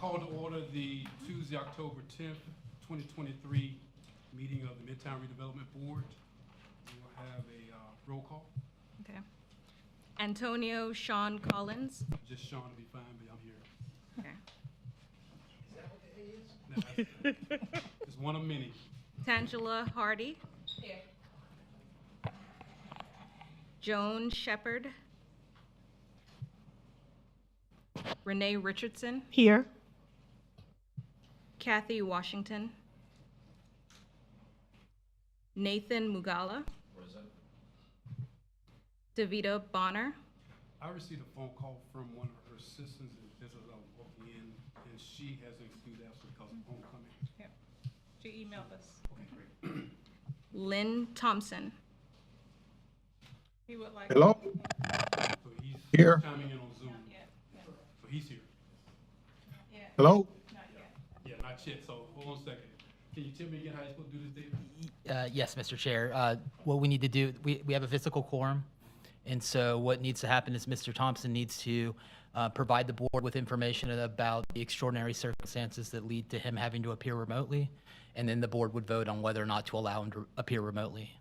Call to order the Tuesday, October 10th, 2023 meeting of the Midtown Redevelopment Board. We will have a roll call. Okay. Antonio Sean Collins. Just Sean to be fine, but I'm here. Okay. No, it's one of many. Tangela Hardy. Here. Joan Shepherd. Renee Richardson. Here. Kathy Washington. Nathan Mugala. Present. Davita Bonner. I received a phone call from one of her sisters as I was walking in, and she has an excuse absence because of homecoming. Yeah. She emailed us. Okay, great. Lynn Thompson. He would like. Hello? So he's Here. chiming in on Zoom. Yeah. So he's here. Yeah. Hello? Not yet. Yeah, not yet. So hold on a second. Can you tell me again how you're supposed to do this, David? Yes, Mr. Chair. What we need to do, we have a physical quorum, and so what needs to happen is Mr. Thompson needs to provide the board with information about the extraordinary circumstances that lead to him having to appear remotely, and then the board would vote on whether or not to allow him to appear remotely.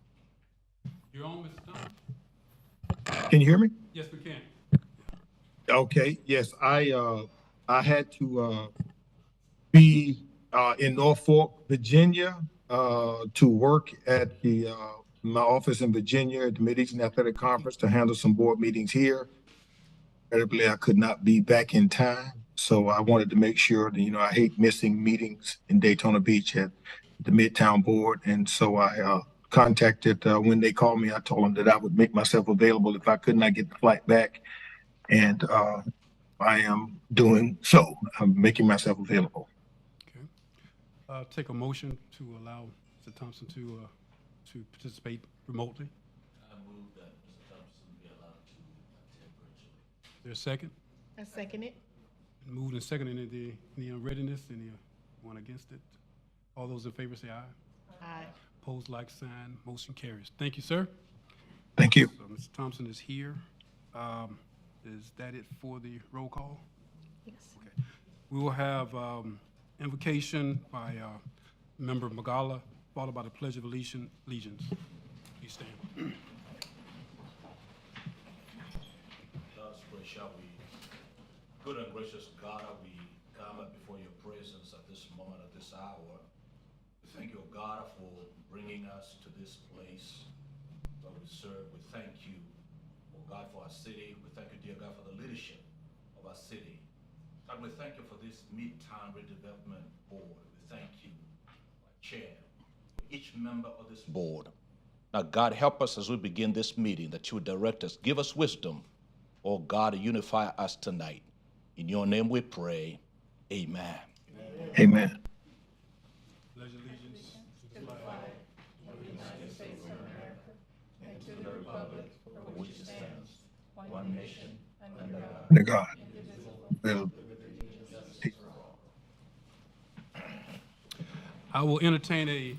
You're on, Mr. Thompson? Can you hear me? Yes, we can. Okay, yes, I had to be in Norfolk, Virginia, to work at the my office in Virginia at the Mid-Eastern Athletic Conference to handle some board meetings here. Incredibly, I could not be back in time, so I wanted to make sure that, I hate missing meetings in Daytona Beach at the Midtown Board, and so I contacted, when they called me, I told them that I would make myself available if I could not get the flight back, and I am doing so. I'm making myself available. Okay. Take a motion to allow Mr. Thompson to participate remotely. I move that Mr. Thompson be allowed to attend virtually. Is there a second? I second it. Moved and seconded. Any unreadiness? Anyone against it? All those in favor say aye. Aye. Opposed, like sign. Motion carries. Thank you, sir. Thank you. So Mr. Thompson is here. Is that it for the roll call? Yes. Okay. We will have invocation by Member Magala, followed by the Pledge of Allegiance. Please stand. Let us pray, shall we? Good and gracious God, we come before your presence at this moment, at this hour. We thank you, God, for bringing us to this place where we serve. We thank you, oh God, for our city. We thank you, dear God, for the leadership of our city. God, we thank you for this Midtown Redevelopment Board. We thank you, our chair, each member of this board. Now, God, help us as we begin this meeting, that you would direct us. Give us wisdom, oh God, to unify us tonight. In your name we pray. Amen. Amen. Pledge allegiance to the flag. Which stands one nation under God. Under God. Will. I will entertain a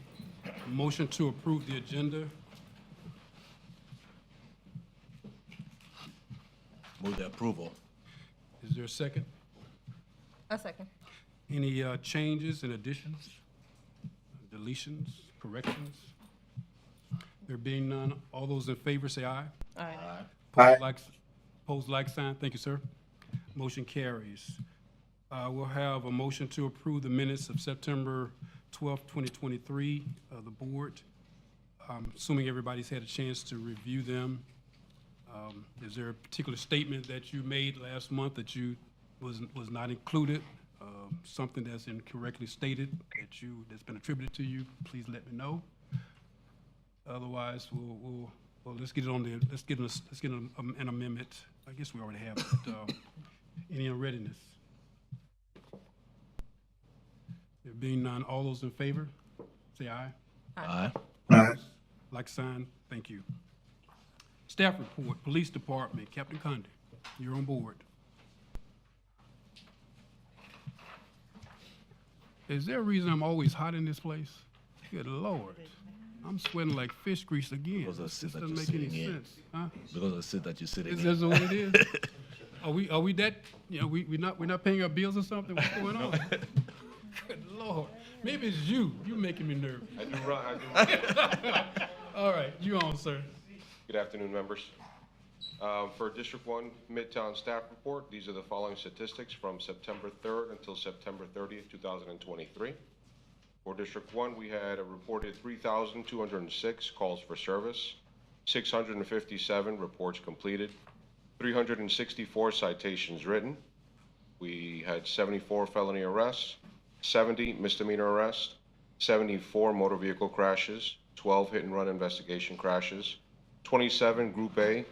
motion to approve the agenda. Move the approval. Is there a second? A second. Any changes and additions, deletions, corrections? There being none, all those in favor say aye. Aye. Aye. Opposed, like sign. Thank you, sir. Motion carries. We'll have a motion to approve the minutes of September 12th, 2023, the board. Assuming everybody's had a chance to review them. Is there a particular statement that you made last month that was not included? Something that's incorrectly stated that's been attributed to you? Please let me know. Otherwise, let's get it on there. Let's get an amendment. I guess we already have it. But, any unreadiness? There being none, all those in favor, say aye. Aye. Aye. Like sign. Thank you. Staff report, Police Department, Captain Condon, you're on board. Is there a reason I'm always hot in this place? Good Lord. I'm sweating like fish grease again. Because of the This seat that doesn't you're make any sitting in. sense. Huh? Because of the seat that you're sitting Is in. that what it is? Are we that, you know, we're not paying our bills or something? What's going on? Good Lord. Maybe it's you. You're making me nervous. I do run. All right, you on, sir. Good afternoon, members. For District 1 Midtown Staff Report, these are the following statistics from September 3rd until September 30th, 2023. For District 1, we had a reported 3,206 calls for service, 657 reports completed, 364 citations written. We had 74 felony arrests, 70 misdemeanor arrests, 74 motor vehicle crashes, 12 hit-and-run investigation crashes, 27 Group A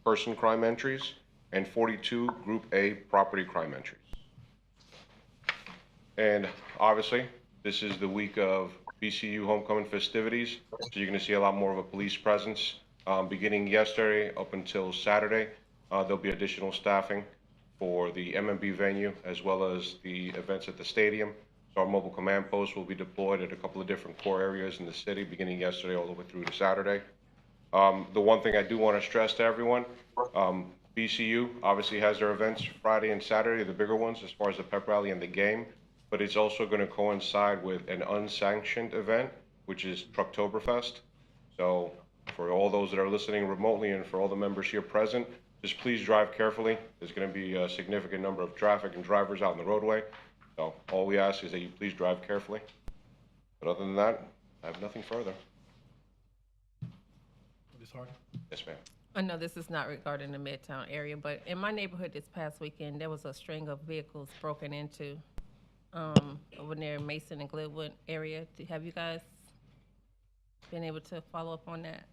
person crime entries, and 42 Group A property crime entries. And obviously, this is the week of BCU homecoming festivities, so you're going to see a lot more of a police presence. Beginning yesterday up until Saturday, there'll be additional staffing for the MMB venue as well as the events at the stadium. So our mobile command post will be deployed at a couple of different core areas in the city, beginning yesterday all the way through to Saturday. The one thing I do want to stress to everyone, BCU obviously has their events Friday and Saturday, the bigger ones as far as the pep rally and the game, but it's also going to coincide with an unsanctioned event, which is Trucktoberfest. So for all those that are listening remotely and for all the members here present, just please drive carefully. There's going to be a significant number of traffic and drivers out in the roadway. So all we ask is that you please drive carefully. But other than that, I have nothing further. Ms. Hardy? Yes, ma'am. I know this is not regarding the Midtown area, but in my neighborhood this past weekend, there was a string of vehicles broken into over near Mason and Glenwood area. Have you guys been able to follow up on that?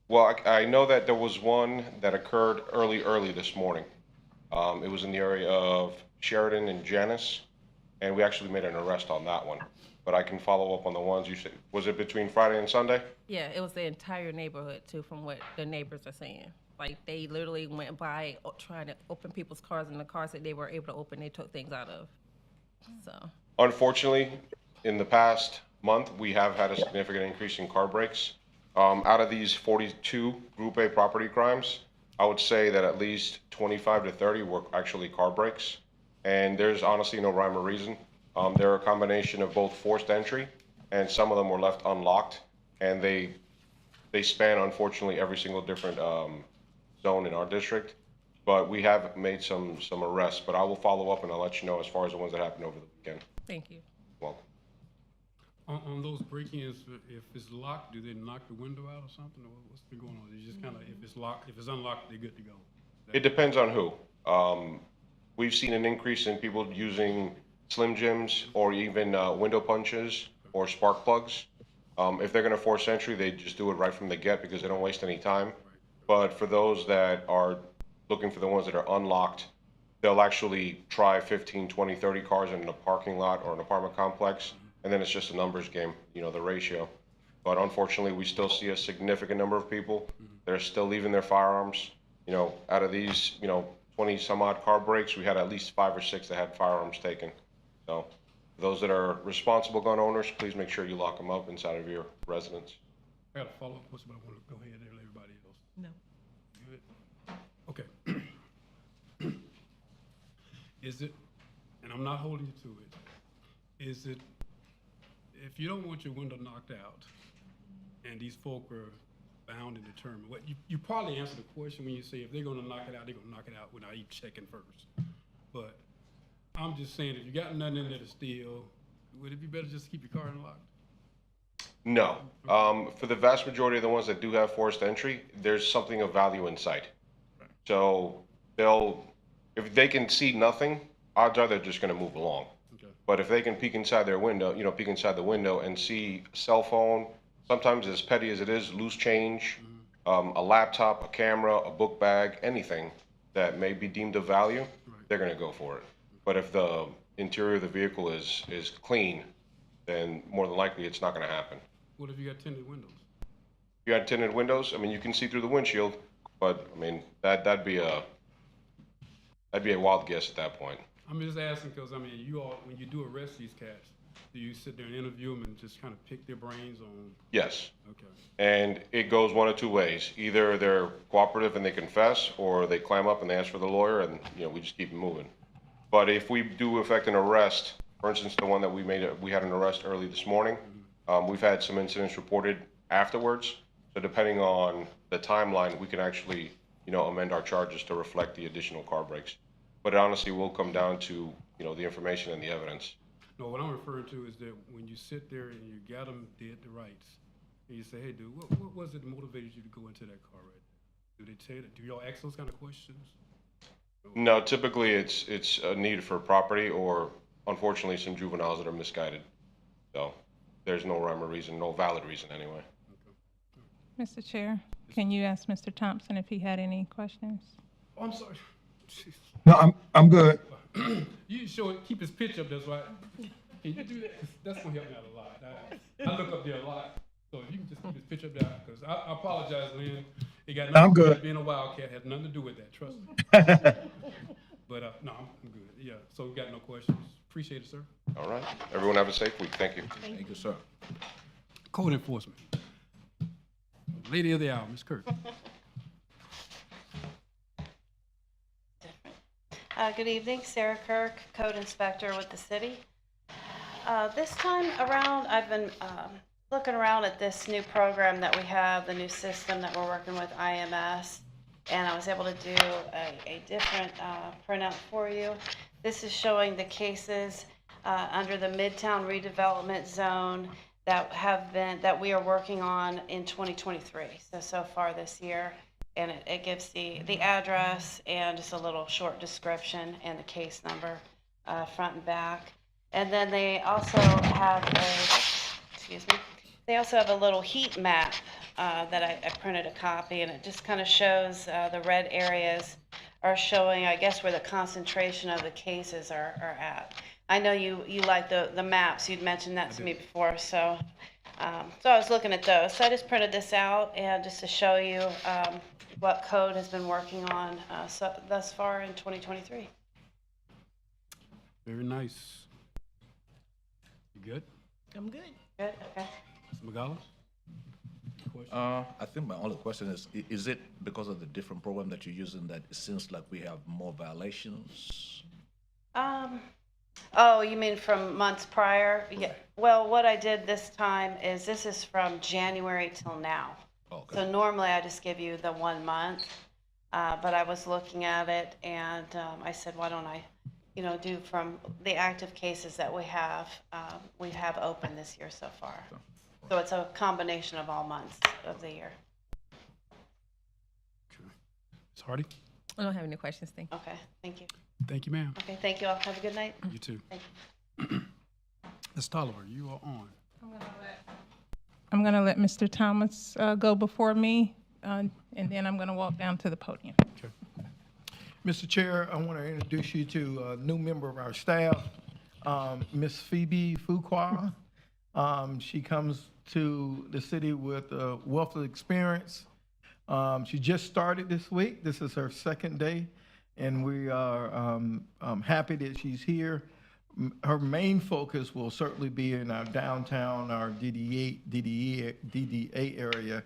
Well, I know that there was one that occurred early this morning. It was in the area of Sheridan and Janice, and we actually made an arrest on that one. But I can follow up on the ones you said. Was it between Friday and Sunday? Yeah, it was the entire neighborhood too, from what the neighbors are saying. Like, they literally went by trying to open people's cars, and the cars that they were able to open, they took things out of. So, Unfortunately, in the past month, we have had a significant increase in car breaks. Out of these 42 Group A property crimes, I would say that at least 25 to 30 were actually car breaks. And there's honestly no rhyme or reason. They're a combination of both forced entry, and some of them were left unlocked. And they span, unfortunately, every single different zone in our district. But we have made some arrests. But I will follow up and I'll let you know as far as the ones that happened over the weekend. thank you. Welcome. On those break-ins, if it's locked, do they knock the window out or something, or what's been going on? It's just kind of, if it's locked, if it's unlocked, they're good to go. It depends on who. We've seen an increase in people using Slim Jims or even window punches or spark plugs. If they're going to force entry, they just do it right from the get because they don't waste any time. But for those that are looking for the ones that are unlocked, they'll actually try 15, 20, 30 cars in a parking lot or an apartment complex, and then it's just a numbers game, you know, the ratio. But unfortunately, we still see a significant number of people that are still leaving their firearms. You know, out of these, 20 some odd car breaks, we had at least 5 or 6 that had firearms taken. So those that are responsible gun owners, please make sure you lock them up inside of your residence. I got a follow-up question, but I want to go ahead and let everybody else. No. Good? Okay. Is it, and I'm not holding you to it, is it, if you don't want your window knocked out, and these folk are bound and determined, what you probably answer the question when you say if they're gonna knock it out, they're gonna knock it out without even checking first. But I'm just saying, if you got nothing in there to steal, would it be better just to keep your car unlocked? No. For the vast majority of the ones that do have forced entry, there's something of value in sight. So if they can see nothing, odds are they're just going to move along. Okay. But if they can peek inside their window, peek inside the window and see a cell phone, sometimes as petty as it is, loose change, a laptop, a camera, a book bag, anything that may be deemed of value, they're going to go for it. But if the interior of the vehicle is clean, then more than likely it's not going to happen. What if you got tinted windows? If you had tinted windows, you can see through the windshield, but that'd be a wild guess at that point. I'm just asking because, you all, when you do arrest these cats, Do you sit there and interview them and just kind of pick their brains on, Yes. okay, And it goes one of two ways. Either they're cooperative and they confess, or they climb up and they ask for the lawyer, and, we just keep it moving. But if we do effect an arrest, for instance, the one that we had an arrest early this morning, we've had some incidents reported afterwards. So depending on the timeline, we can actually, amend our charges to reflect the additional car breaks. But it honestly will come down to, the information and the evidence. no, what I'm referring to is that when you sit there and you got them dead to rights, and you say, hey, dude, what was it that motivated you to go into that car right there? Do they tell you, do y'all ask those kind of questions? No, typically it's a need for property, or unfortunately some juveniles that are misguided. So there's no rhyme or reason, no valid reason anyway. Mr. Chair, can you ask Mr. Thompson if he had any questions? Oh, I'm sorry. Jeez. No, I'm good. You keep his pitch up, that's why. Can you do that? 'Cause that's gonna help me out a lot. I look up there a lot, so if you can just keep his pitch up there, because I apologize, Lynn. It got nothing I'm to do good. with being a Wildcat, has nothing to do with that, trust me. But, no, I'm good, yeah. So we got no questions. Appreciate it, sir. All right. Everyone have a safe week. Thank you. Thank you, sir. Code enforcement. Lady of the hour, Ms. Kirk. Good evening, Sarah Kirk, Code Inspector with the city. This time around, I've been looking around at this new program that we have, the new system that we're working with, IMS, and I was able to do a different printout for you. This is showing the cases under the Midtown Redevelopment Zone that we are working on in 2023, so far this year. And it gives the address and just a little short description and the case number, front and back. And then they also have a little heat map that I printed a copy, and it just kind of shows the red areas are showing, I guess, where the concentration of the cases are at. I know you like the maps. You'd mentioned that to me before, so I was looking at those. So I just printed this out and just to show you what code has been working on thus far in 2023. Very nice. You good? I'm good. Good, okay. Mr. Magala? Question? I think my only question is it because of the different program that you're using that it seems like we have more violations? Oh, you mean from months prior? Yeah. Well, what I did this time is this is from January till now. Okay. So normally I just give you the 1 month, but I was looking at it and I said, why don't I, do from the active cases that we have open this year so far. So it's a combination of all months of the year. Okay. Ms. Hardy? I don't have any questions, thank you. Okay, thank you. Thank you, ma'am. Okay, thank you all. Have a good night. You too. Thank you. Ms. Tolliver, you are on. I'm going to let Mr. Thomas go before me, and then I'm going to walk down to the podium. Okay. Mr. Chair, I want to introduce you to a new member of our staff, Miss Phoebe Fuqua. She comes to the city with a wealth of experience. She just started this week. This is her second day, and we are happy that she's here. Her main focus will certainly be in our downtown, our DDA area.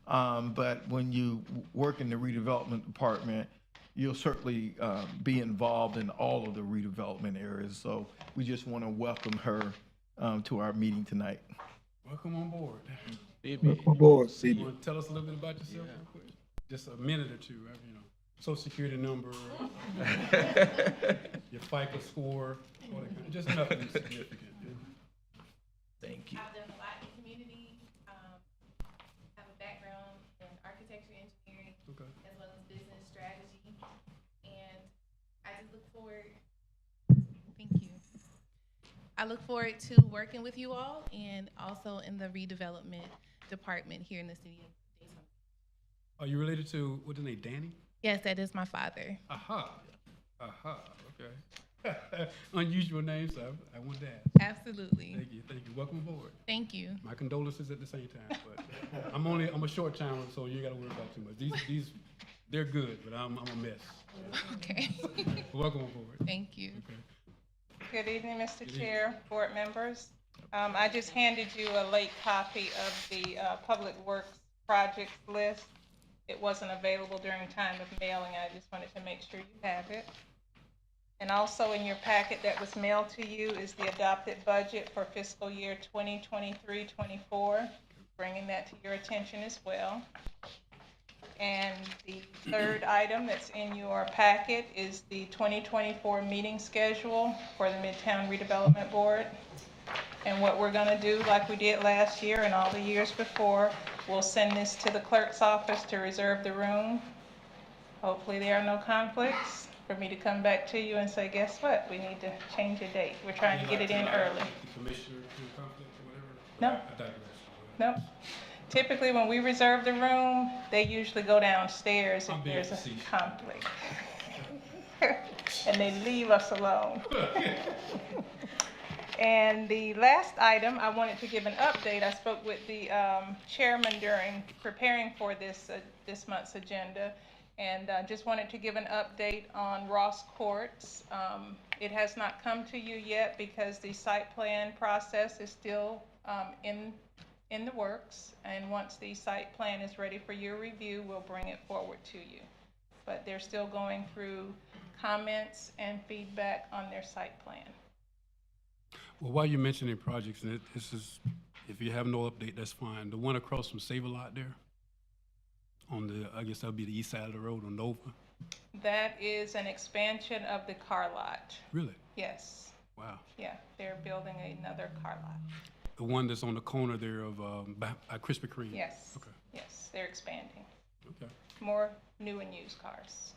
But when you work in the redevelopment department, you'll certainly be involved in all of the redevelopment areas. So we just want to welcome her to our meeting tonight. Welcome on board. Welcome aboard, You Phoebe. want to tell us a little bit about yourself real quick? Just a minute or two, Social Security number, your FICA score, all that kind of, just nothing significant. Thank you. I've done a lot in the community, have a background in architecture, engineering, Okay. as well as business strategy. And I just look forward, thank you. I look forward to working with you all and also in the redevelopment department here in the city of Daytona. Are you related to, what's his name, Danny? Yes, that is my father. Aha, okay. Unusual name, so I wanted to ask. Absolutely. Thank you. Welcome aboard. Thank you. My condolences at the same time, but I'm a short timer, so you ain't gotta worry about too much. These, they're good, but I'm a mess. Okay. Welcome aboard. Thank you. Okay. Good evening, Mr. Chair, board members. I just handed you a late copy of the Public Works projects list. It wasn't available during time of mailing. I just wanted to make sure you have it. And also in your packet that was mailed to you is the adopted budget for fiscal year 2023-24, bringing that to your attention as well. And the third item that's in your packet is the 2024 meeting schedule for the Midtown Redevelopment Board. And what we're going to do, like we did last year and all the years before, we'll send this to the clerk's office to reserve the room. Hopefully there are no conflicts for me to come back to you and say, guess what? We need to change a date. We're trying to get it in early. The commissioner in conflict or whatever? No. I digress. Nope. Typically, when we reserve the room, they usually go downstairs if I'm being there's a facetious. conflict. And they leave us alone. And the last item, I wanted to give an update. I spoke with the chairman during preparing for this month's agenda, and just wanted to give an update on Ross Courts. It has not come to you yet because the site plan process is still in the works, and once the site plan is ready for your review, we'll bring it forward to you. But they're still going through comments and feedback on their site plan. Well, while you're mentioning projects, and this is, if you have no update, that's fine. The one across from Save-A-Lot there, on the, I guess that'll be the east side of the road on Nova. That is an expansion of the car lot. Really? Yes. Wow. Yeah, they're building another car lot. The one that's on the corner there of Krispy Kreme? Yes. Okay. Yes, they're expanding. Okay. More new and used cars.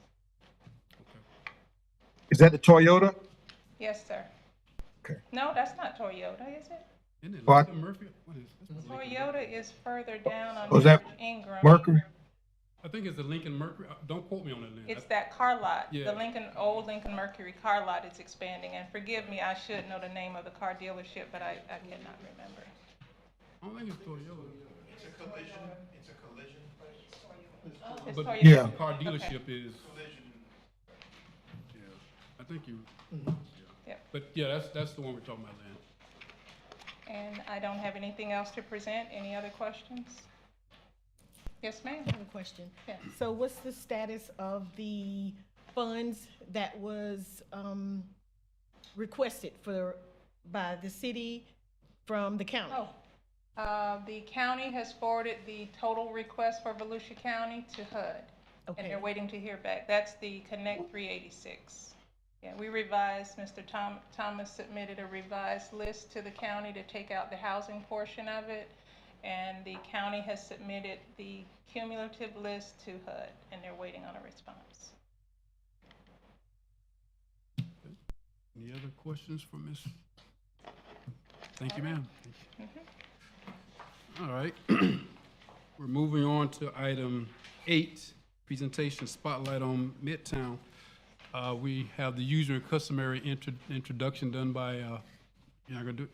Okay. Is that the Toyota? Yes, sir. Okay. No, that's not Toyota, is it? Isn't it What? Lincoln Murphy? What is it? Toyota is further down on Was that Ingram. Mercury? I think it's the Lincoln Mercury. Don't quote me on that. Lynn. It's that car lot. Yeah. The old Lincoln Mercury car lot is expanding. And forgive me, I should know the name of the car dealership, but I cannot remember. I don't think it's Toyota. It's a collision. It's But Toyota. Yeah. the car Okay. dealership is. Yeah, I think you. Yep. But yeah, that's the one we're talking about, Lynn. And I don't have anything else to present. Any other questions? Yes, ma'am. I have a question. Yeah. So what's the status of the funds that was requested by the city from the county? Oh, the county has forwarded the total request for Volusia County to HUD. Okay. And they're waiting to hear back. That's the Connect 386. Yeah, we revised, Mr. Thomas submitted a revised list to the county to take out the housing portion of it. And the county has submitted the cumulative list to HUD, and they're waiting on a response. Any other questions for Ms.? Thank you, ma'am. All right. We're moving on to item 8, presentation spotlight on Midtown. We have the usual and customary introduction done by, you're not gonna do it?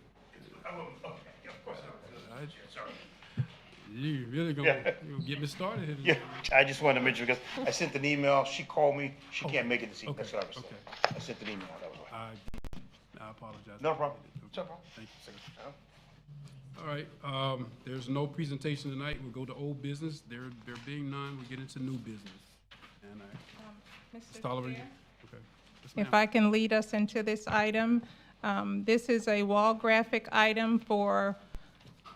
Of course not. Sorry. You really gonna get me started here? Yeah, I just wanted to mention, because I sent an email, she called me, she can't make it this evening, Okay, that's what I was saying. okay. I sent an email, that was why. I apologize. No problem, no problem. Thank you. All right, there's no presentation tonight. We'll go to old business. There being none, we'll get into new business. And Mr. Stollery, Chair? okay. Yes, If ma'am. I can lead us into this item, this is a wall graphic item for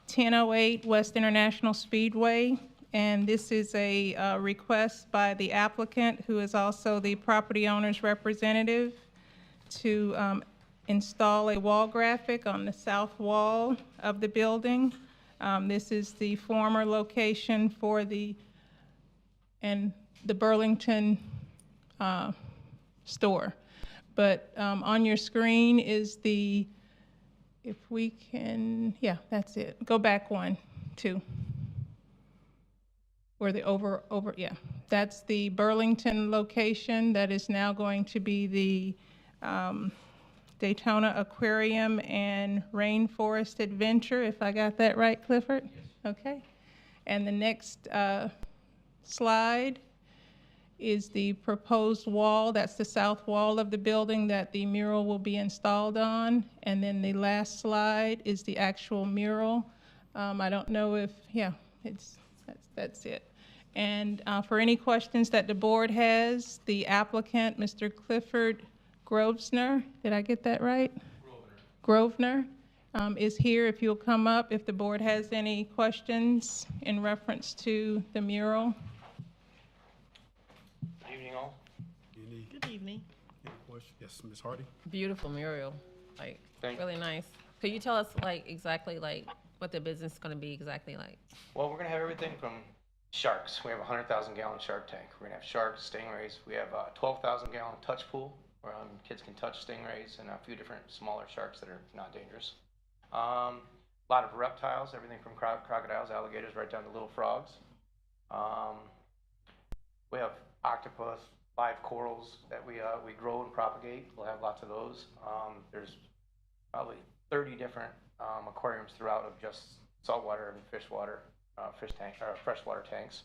1008 West International Speedway, and this is a request by the applicant, who is also the property owner's representative, to install a wall graphic on the south wall of the building. This is the former location for the Burlington store. But on your screen is the, if we can, yeah, that's it. Go back 1, 2. Where the yeah. That's the Burlington location that is now going to be the Daytona Aquarium and Rainforest Adventure, if I got that right, Clifford? Yes. Okay. And the next slide is the proposed wall. That's the south wall of the building that the mural will be installed on. And then the last slide is the actual mural. I don't know if, yeah, that's it. And for any questions that the board has, the applicant, Mr. Clifford Grosvenor, did I get that right? Grosvenor is here. If you'll come up, if the board has any questions in reference to the mural. Good evening, all. Any Good evening. questions? Yes, Ms. Hardy? Beautiful mural, like, Thank- really nice. Could you tell us, like, exactly, like, what the business is gonna be exactly like? Well, we're gonna have everything from sharks. We have a 100,000-gallon shark tank. We're gonna have sharks, stingrays. We have a 12,000-gallon touch pool where kids can touch stingrays and a few different smaller sharks that are not dangerous. A lot of reptiles, everything from crocodiles, alligators, right down to little frogs. We have octopus, live corals that we grow and propagate. We'll have lots of those. There's probably 30 different aquariums throughout of just saltwater and freshwater tanks.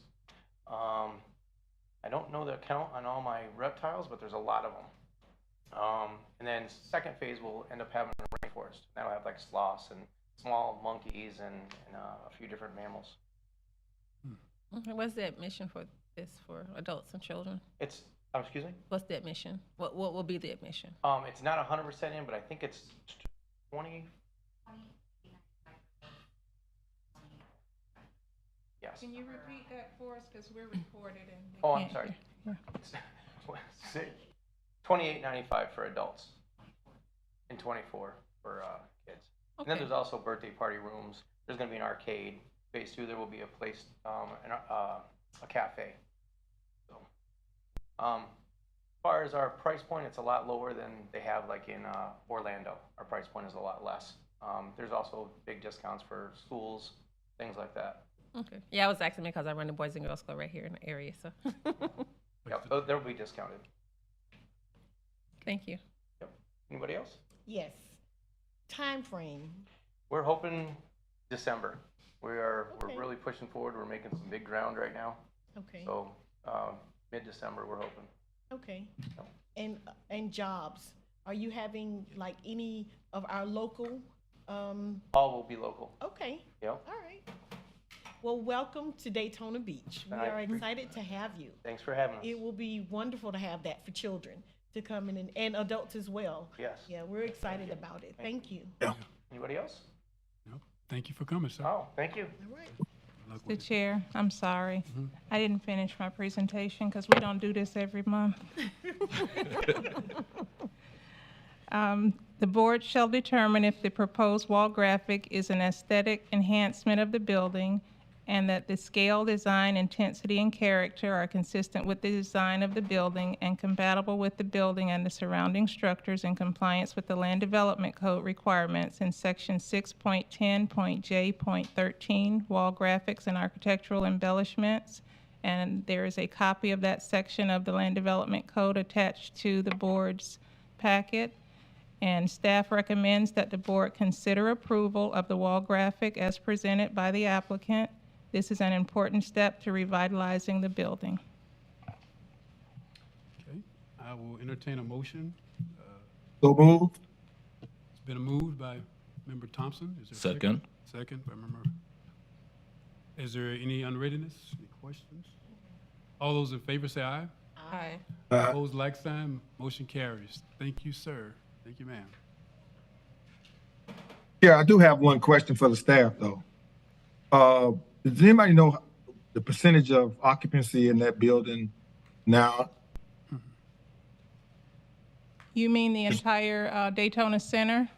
I don't know the count on all my reptiles, but there's a lot of them. And then second phase we'll end up having a rainforest. That'll have like sloths and small monkeys and a few different mammals. Okay, what's the admission for this for adults and children? It's excuse me. What's the admission? What will be the admission? It's not 100% in, but I think it's 20. Yes. Can you repeat that for us, because we're recorded and. Oh, I'm sorry. $28.95 for adults and $24 for kids. And then Okay. there's also birthday party rooms. There's going to be an arcade. Phase 2, there will be a place, a cafe. So, as far as our price point, it's a lot lower than they have like in Orlando. Our price point is a lot less. There's also big discounts for schools, things like that. Okay. Yeah, I was asking because I run the Boys and Girls Club right here in the area, so. Yep, they'll be discounted. Thank you. Yep. Anybody else? Yes. Time frame. We're hoping December. We're Okay. really pushing forward. We're making some big ground right now. Okay. So mid-December, we're hoping. Okay. And jobs. Are you having like any of our local? All will be local. Okay. Yep. All right. Well, welcome to Daytona Beach. We I are appreciate excited to have you. Thanks for having us. It will be wonderful to have that for children to come in and adults as well. Yes. Yeah, we're excited about it. Thank you. Anybody else? No. Thank you for coming, sir. Oh, thank you. All right. Good luck The with it. chair, I'm sorry. I didn't finish my presentation because we don't do this every month. The board shall determine if the proposed wall graphic is an aesthetic enhancement of the building and that the scale, design, intensity, and character are consistent with the design of the building and compatible with the building and the surrounding structures in compliance with the Land Development Code requirements in Section 6.10.J.13, wall graphics and architectural embellishments. And there is a copy of that section of the Land Development Code attached to the board's packet. And staff recommends that the board consider approval of the wall graphic as presented by the applicant. This is an important step to revitalizing the building. Okay, I will entertain a motion. So moved. It's been moved by Member Thompson. Is there a Second. Second by Member. Is there any unreadiness, any questions? All those in favor say aye. Aye. Opposed, like sign. Motion carries. Thank you, sir. Thank you, ma'am. Yeah, I do have one question for the staff, though. Does anybody know the percentage of occupancy in that building now? You mean the entire Daytona Center?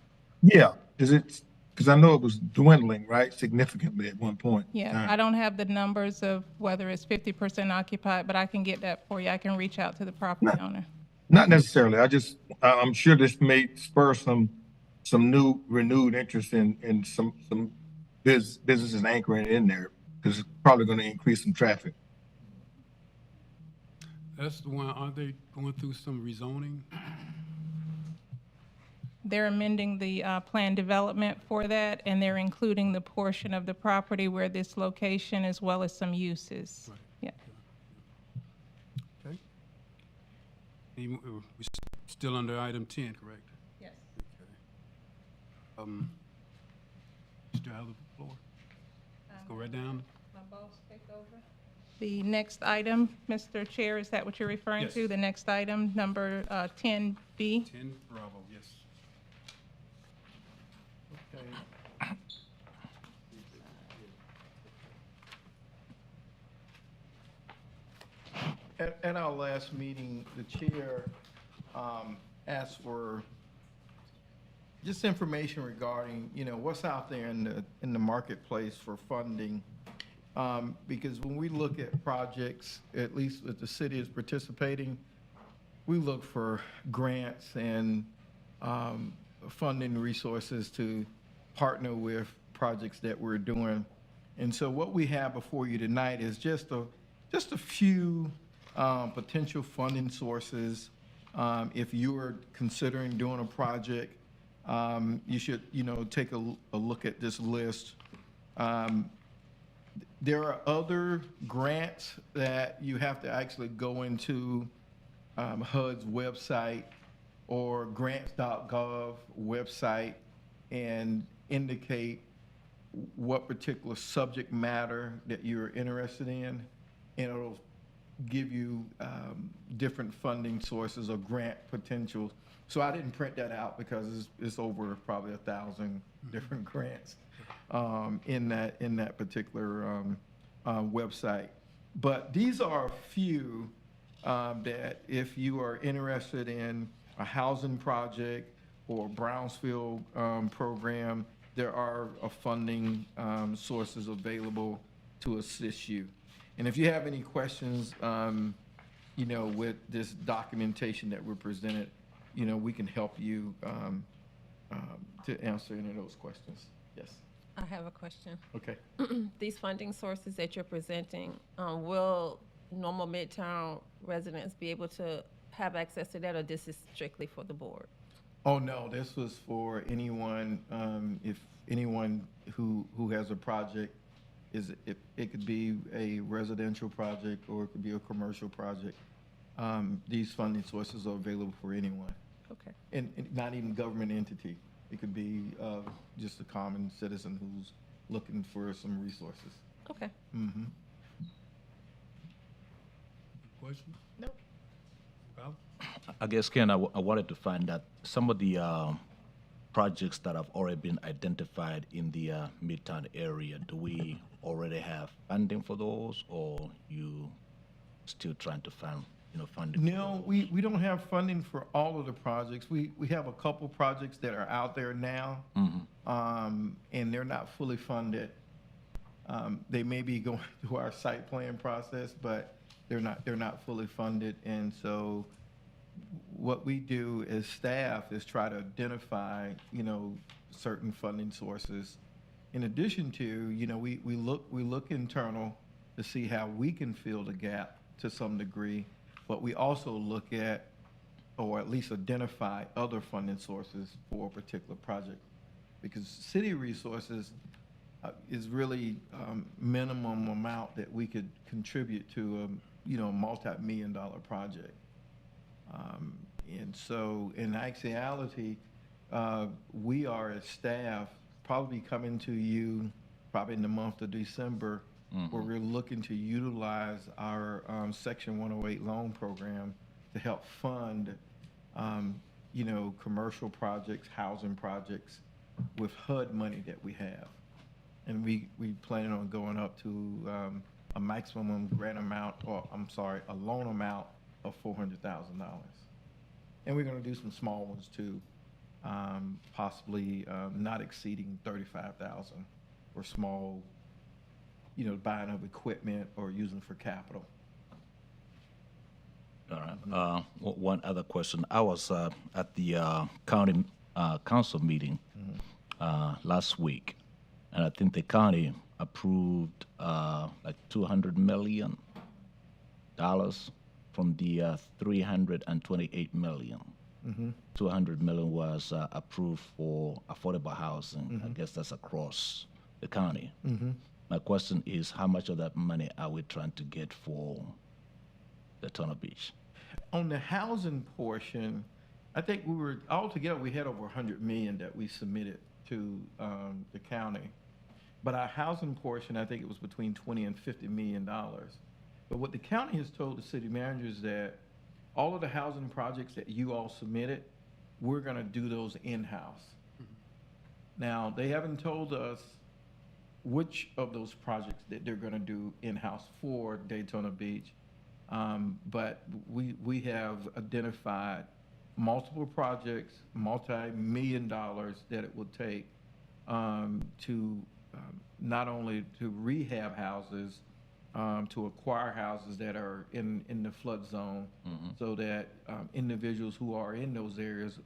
Yeah, is it, because I know it was dwindling, right, significantly at one point. in Yeah, time. I don't have the numbers of whether it's 50% occupied, but I can get that for you. I can reach out to the property owner. Not necessarily. I'm sure this may spur some renewed interest in some businesses anchoring in there, because it's probably going to increase some traffic. That's the one, aren't they going through some rezoning? They're amending the plan development for that, and they're including the portion of the property where this location as well as some uses. Right. Yeah. Okay, We still under item 10, correct? Yes. You still have the floor? Go right down. My boss take over. The next item, Mr. Chair, is that what you're referring to? Yes. The next item, number 10B? 10 Bravo, yes. Okay. At our last meeting, the chair asked for just information regarding, what's out there in the marketplace for funding. Because when we look at projects, at least if the city is participating, we look for grants and funding resources to partner with projects that we're doing. And so what we have before you tonight is just a few potential funding sources. If you are considering doing a project, you should, take a look at this list. There are other grants that you have to actually go into HUD's website or grants.gov website and indicate what particular subject matter that you're interested in, and it'll give you different funding sources or grant potentials. So I didn't print that out because it's over probably 1,000 different grants in that particular website. But these are a few that if you are interested in a housing project or Brownsfield program, there are funding sources available to assist you. And if you have any questions, with this documentation that we're presented, we can help you to answer any of those questions. Yes. I have a question. Okay. These funding sources that you're presenting, will normal Midtown residents be able to have access to that, or this is strictly for the board? Oh, no, this was for anyone, if anyone who has a project, it could be a residential project or it could be a commercial project. These funding sources are available for anyone. Okay. And not even government entity. It could be just a common citizen who's looking for some resources. Okay. Mm-hmm. Questions? Nope. Val? I guess, Ken, I wanted to find out some of the projects that have already been identified in the Midtown area. Do we already have funding for those, or you still trying to find, funding? No, we don't have funding for all of the projects. We have a couple projects that are out there now, and they're not fully funded. They may be going through our site plan process, but they're not fully funded. And so what we do as staff is try to identify, certain funding sources. In addition to, we look internal to see how we can fill the gap to some degree, but we also look at, or at least identify, other funding sources for a particular project. Because city resources is really minimum amount that we could contribute to a multi-million-dollar project. And so in actuality, we are as staff probably coming to you probably in the month of December, where we're looking to utilize our Section 108 loan program to help fund, commercial projects, housing projects with HUD money that we have. And we plan on going up to a maximum grant amount, a loan amount of $400,000. And we're going to do some small ones too, possibly not exceeding $35,000 for small, buying of equipment or using for capital. All right. One other question. I was at the county council meeting last week, and I think the county approved like $200 million from the $328 million. 200 million was approved for affordable housing. I guess that's across the county. My question is, how much of that money are we trying to get for the Daytona Beach? On the housing portion, I think we were, altogether, we had over 100 million that we submitted to the county. But our housing portion, I think it was between 20 and 50 million dollars. But what the county has told the city manager is that all of the housing projects that you all submitted, we're gonna do those in-house. Now, they haven't told us which of those projects that they're gonna do in-house for Daytona Beach. But we have identified multiple projects, multi-million dollars that it will take to not only to rehab houses, to acquire houses that are in the flood zone, so that individuals who are in those areas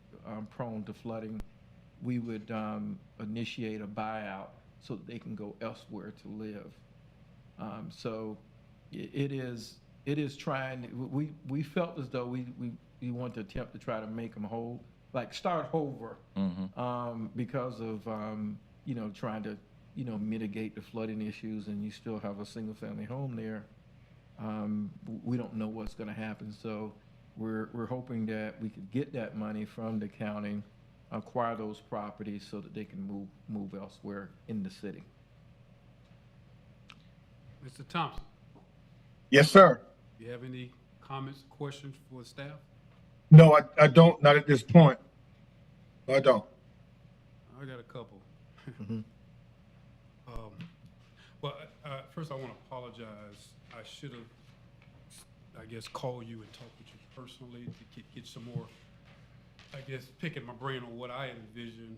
prone to flooding, we would initiate a buyout so that they can go elsewhere to live. So it is trying, we felt as though we want to attempt to try to make them whole, like start over, because of, trying to, mitigate the flooding issues, and you still have a single-family home there. We don't know what's gonna happen, so we're hoping that we could get that money from the county, acquire those properties so that they can move elsewhere in the city. Mr. Thompson, Yes, sir. do you have any comments, questions for the staff? No, I don't, not at this point. I don't. I got a couple. Mhm. Well, first I want to apologize. I should have, I guess, called you and talked with you personally to get some more, I guess, picking my brain on what I envision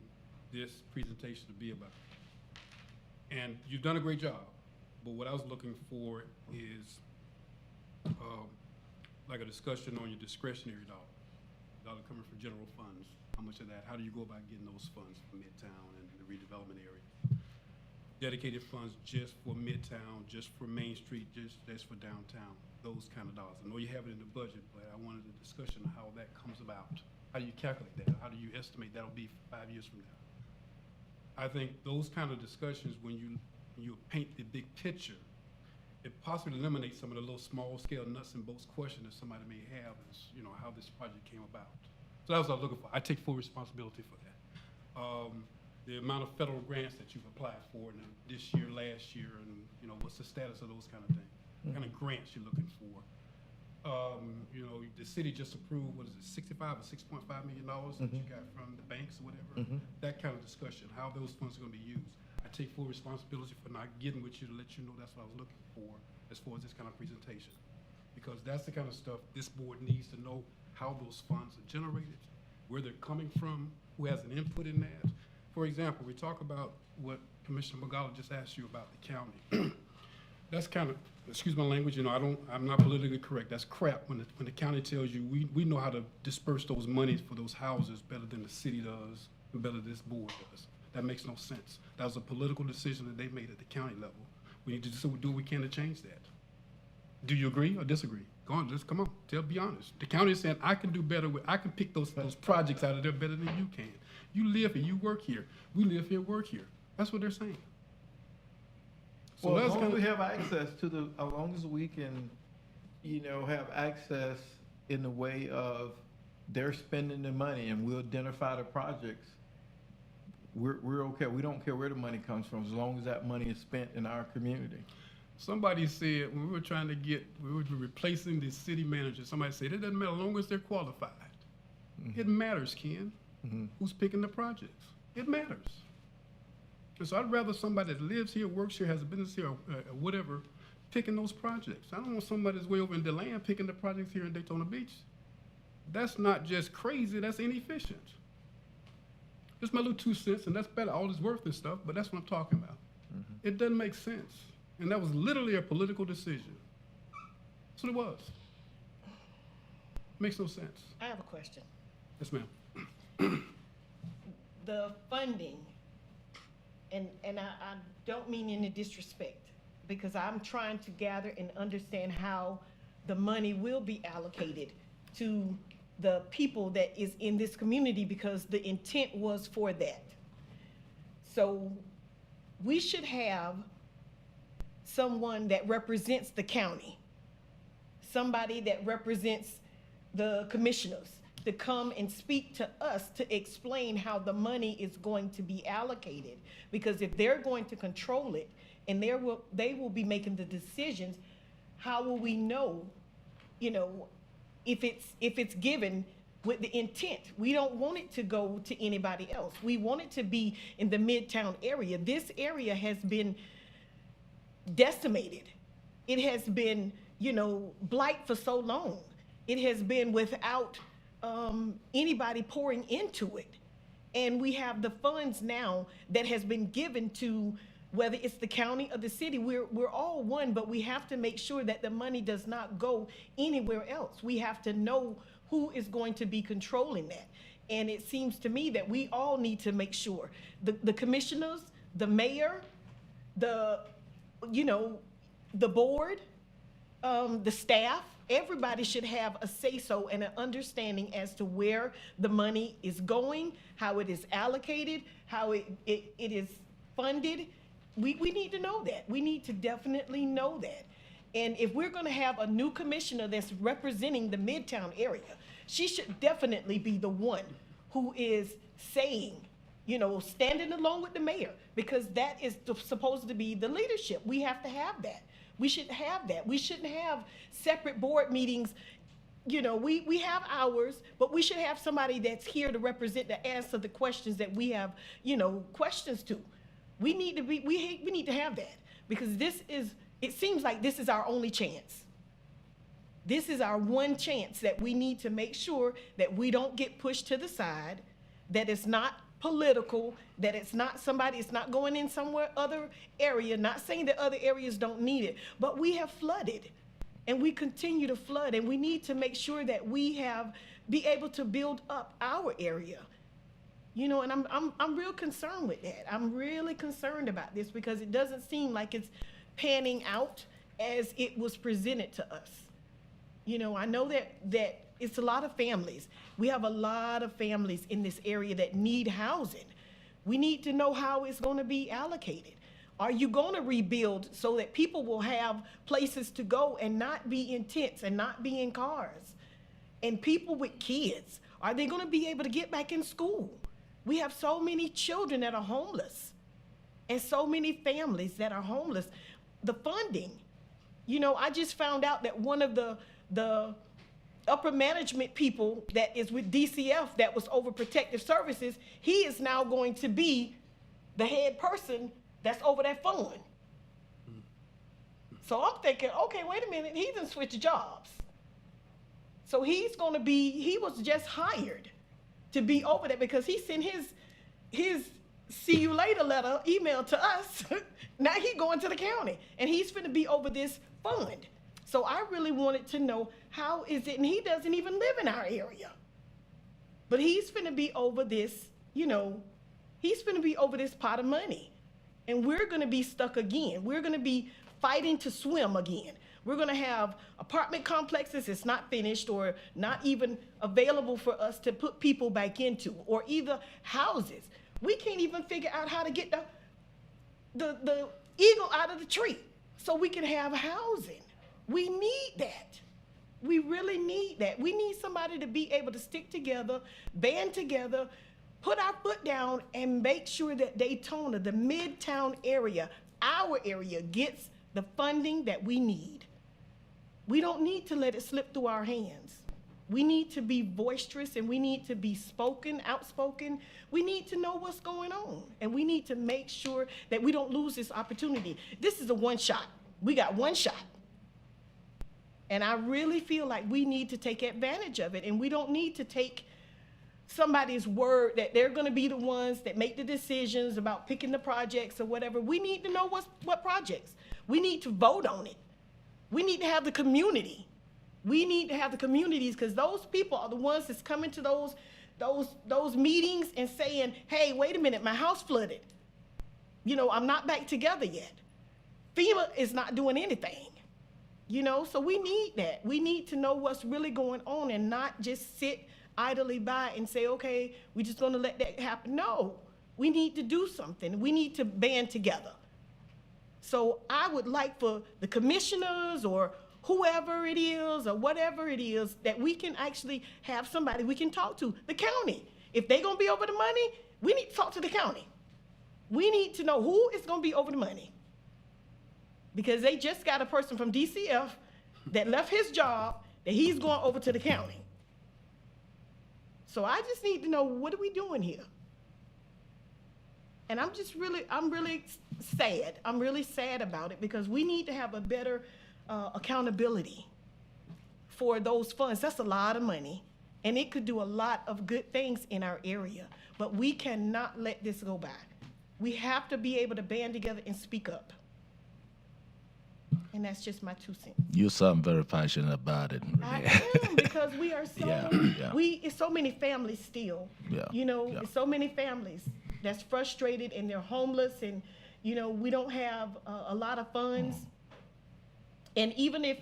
this presentation to be about. And you've done a great job, but what I was looking for is like a discussion on your discretionary dollar coming from general funds. How much of that, how do you go about getting those funds for Midtown and the redevelopment area? Dedicated funds just for Midtown, just for Main Street, just for downtown, those kind of dollars. I know you have it in the budget, but I wanted a discussion of how that comes about. How do you calculate that? How do you estimate that'll be 5 years from now? I think those kind of discussions, when you paint the big picture, it possibly eliminates some of the little small scale nuts and bolts questions that somebody may have is, how this project came about. So that was what I was looking for. I take full responsibility for that. The amount of federal grants that you've applied for this year, last year, and what's the status of those kind of things? What kind of grants you're looking for? The city just approved, what is it, $65 or $6.5 million that you got from the banks or whatever? That kind of discussion, how those funds are gonna be used. I take full responsibility for not getting with you to let you know that's what I was looking for as far as this kind of presentation. Because that's the kind of stuff this board needs to know, how those funds are generated, where they're coming from, who has an input in that. For example, we talk about what Commissioner Magala just asked you about the county. That's kind of, excuse my language, I'm not politically correct. That's crap when the county tells you we know how to disperse those monies for those houses better than the city does and better than this board does. That makes no sense. That was a political decision that they made at the county level. We need to do what we can to change that. Do you agree or disagree? Go on, just come on, be honest. The county is saying, I can do better I can pick those projects out of there better than you can. You live here, you work here. We live here, work here. That's what they're saying. So Well, as long as we have access to as long as we can, have access in the way of they're spending the money and we'll identify the projects, we're okay. We don't care where the money comes from, as long as that money is spent in our community. Somebody said, when we were replacing the city manager, somebody said, it doesn't matter as long as they're qualified. It matters, Ken. Who's picking the projects? It matters. And so I'd rather somebody that lives here, works here, has a business here, or whatever, picking those projects. I don't want somebody that's way over in DeLand picking the projects here in Daytona Beach. That's not just crazy, that's inefficient. Just my little 2 cents, and that's better, all it's worth and stuff, but that's what I'm talking about. It doesn't make sense. And that was literally a political decision. That's what it was. Makes no sense. I have a question. Yes, ma'am. The funding, and I don't mean any disrespect, because I'm trying to gather and understand how the money will be allocated to the people that is in this community, because the intent was for that. So we should have someone that represents the county, somebody that represents the commissioners to come and speak to us to explain how the money is going to be allocated. Because if they're going to control it and they will be making the decisions, how will we know, you know, if it's given with the intent? We don't want it to go to anybody else. We want it to be in the Midtown area. This area has been decimated. It has been, you know, blight for so long. It has been without anybody pouring into it. And we have the funds now that has been given to, whether it's the county or the city, we're all one, but we have to make sure that the money does not go anywhere else. We have to know who is going to be controlling that. And it seems to me that we all need to make sure, the commissioners, the mayor, the board, the staff, everybody should have a say-so and an understanding as to where the money is going, how it is allocated, how it is funded. We need to know that. We need to definitely know that. And if we're gonna have a new commissioner that's representing the Midtown area, she should definitely be the one who is saying, you know, standing along with the mayor, because that is supposed to be the leadership. We have to have that. We should have that. We shouldn't have separate board meetings. You know, we have ours, but we should have somebody that's here to represent, to answer the questions that we have, you know, questions to. We need to have that, because it seems like this is our only chance. This is our one chance that we need to make sure that we don't get pushed to the side, that it's not political, that it's not going in somewhere other area, not saying that other areas don't need it, but we have flooded and we continue to flood, and we need to make sure that we be able to build up our area. You know, and I'm real concerned with that. I'm really concerned about this, because it doesn't seem like it's panning out as it was presented to us. You know, I know that it's a lot of families. We have a lot of families in this area that need housing. We need to know how it's going to be allocated. Are you going to rebuild so that people will have places to go and not be in tents and not be in cars? And people with kids, are they going to be able to get back in school? We have so many children that are homeless and so many families that are homeless. The funding, you know, I just found out that one of the upper management people that is with DCF that was over protective services, he is now going to be the head person that's over that fund. So I'm thinking, okay, wait a minute, he done switched jobs. So he was just hired to be over that, because he sent his see you later letter email to us. Now he going to the county and he's finna be over this fund. So I really wanted to know, how is it, and he doesn't even live in our area, but he's finna be over this, you know, he's finna be over this pot of money, and we're gonna be stuck again. We're gonna be fighting to swim again. We're gonna have apartment complexes that's not finished or not even available for us to put people back into, or either houses. We can't even figure out how to get the eagle out of the tree so we can have housing. We need that. We really need that. We need somebody to be able to stick together, band together, put our foot down, and make sure that Daytona, the Midtown area, our area, gets the funding that we need. We don't need to let it slip through our hands. We need to be boisterous, and we need to be outspoken. We need to know what's going on, and we need to make sure that we don't lose this opportunity. This is a one shot. We got one shot. And I really feel like we need to take advantage of it, and we don't need to take somebody's word that they're gonna be the ones that make the decisions about picking the projects or whatever. We need to know what projects. We need to vote on it. We need to have the community. We need to have the communities, because those people are the ones that's coming to those meetings and saying, hey, wait a minute, my house flooded. You know, I'm not back together yet. FEMA is not doing anything. You know, so we need that. We need to know what's really going on and not just sit idly by and say, okay, we're just gonna let that happen. No, we need to do something. We need to band together. So I would like for the commissioners or whoever it is or whatever it is, that we can actually have somebody we can talk to. The county. If they're gonna be over the money, we need to talk to the county. We need to know who is gonna be over the money. Because they just got a person from DCF that left his job, that he's going over to the county. So I just need to know, what are we doing here? And I'm really sad. I'm really sad about it, because we need to have a better accountability for those funds. That's a lot of money, and it could do a lot of good things in our area, but we cannot let this go by. We have to be able to band together and speak up. And that's just my 2 cents. You sound very passionate about it. I am, because we are so, Yeah. it's so many families still. Yeah, You know, yeah. it's so many families that's frustrated and they're homeless, and, you know, we don't have a lot of funds. And even if,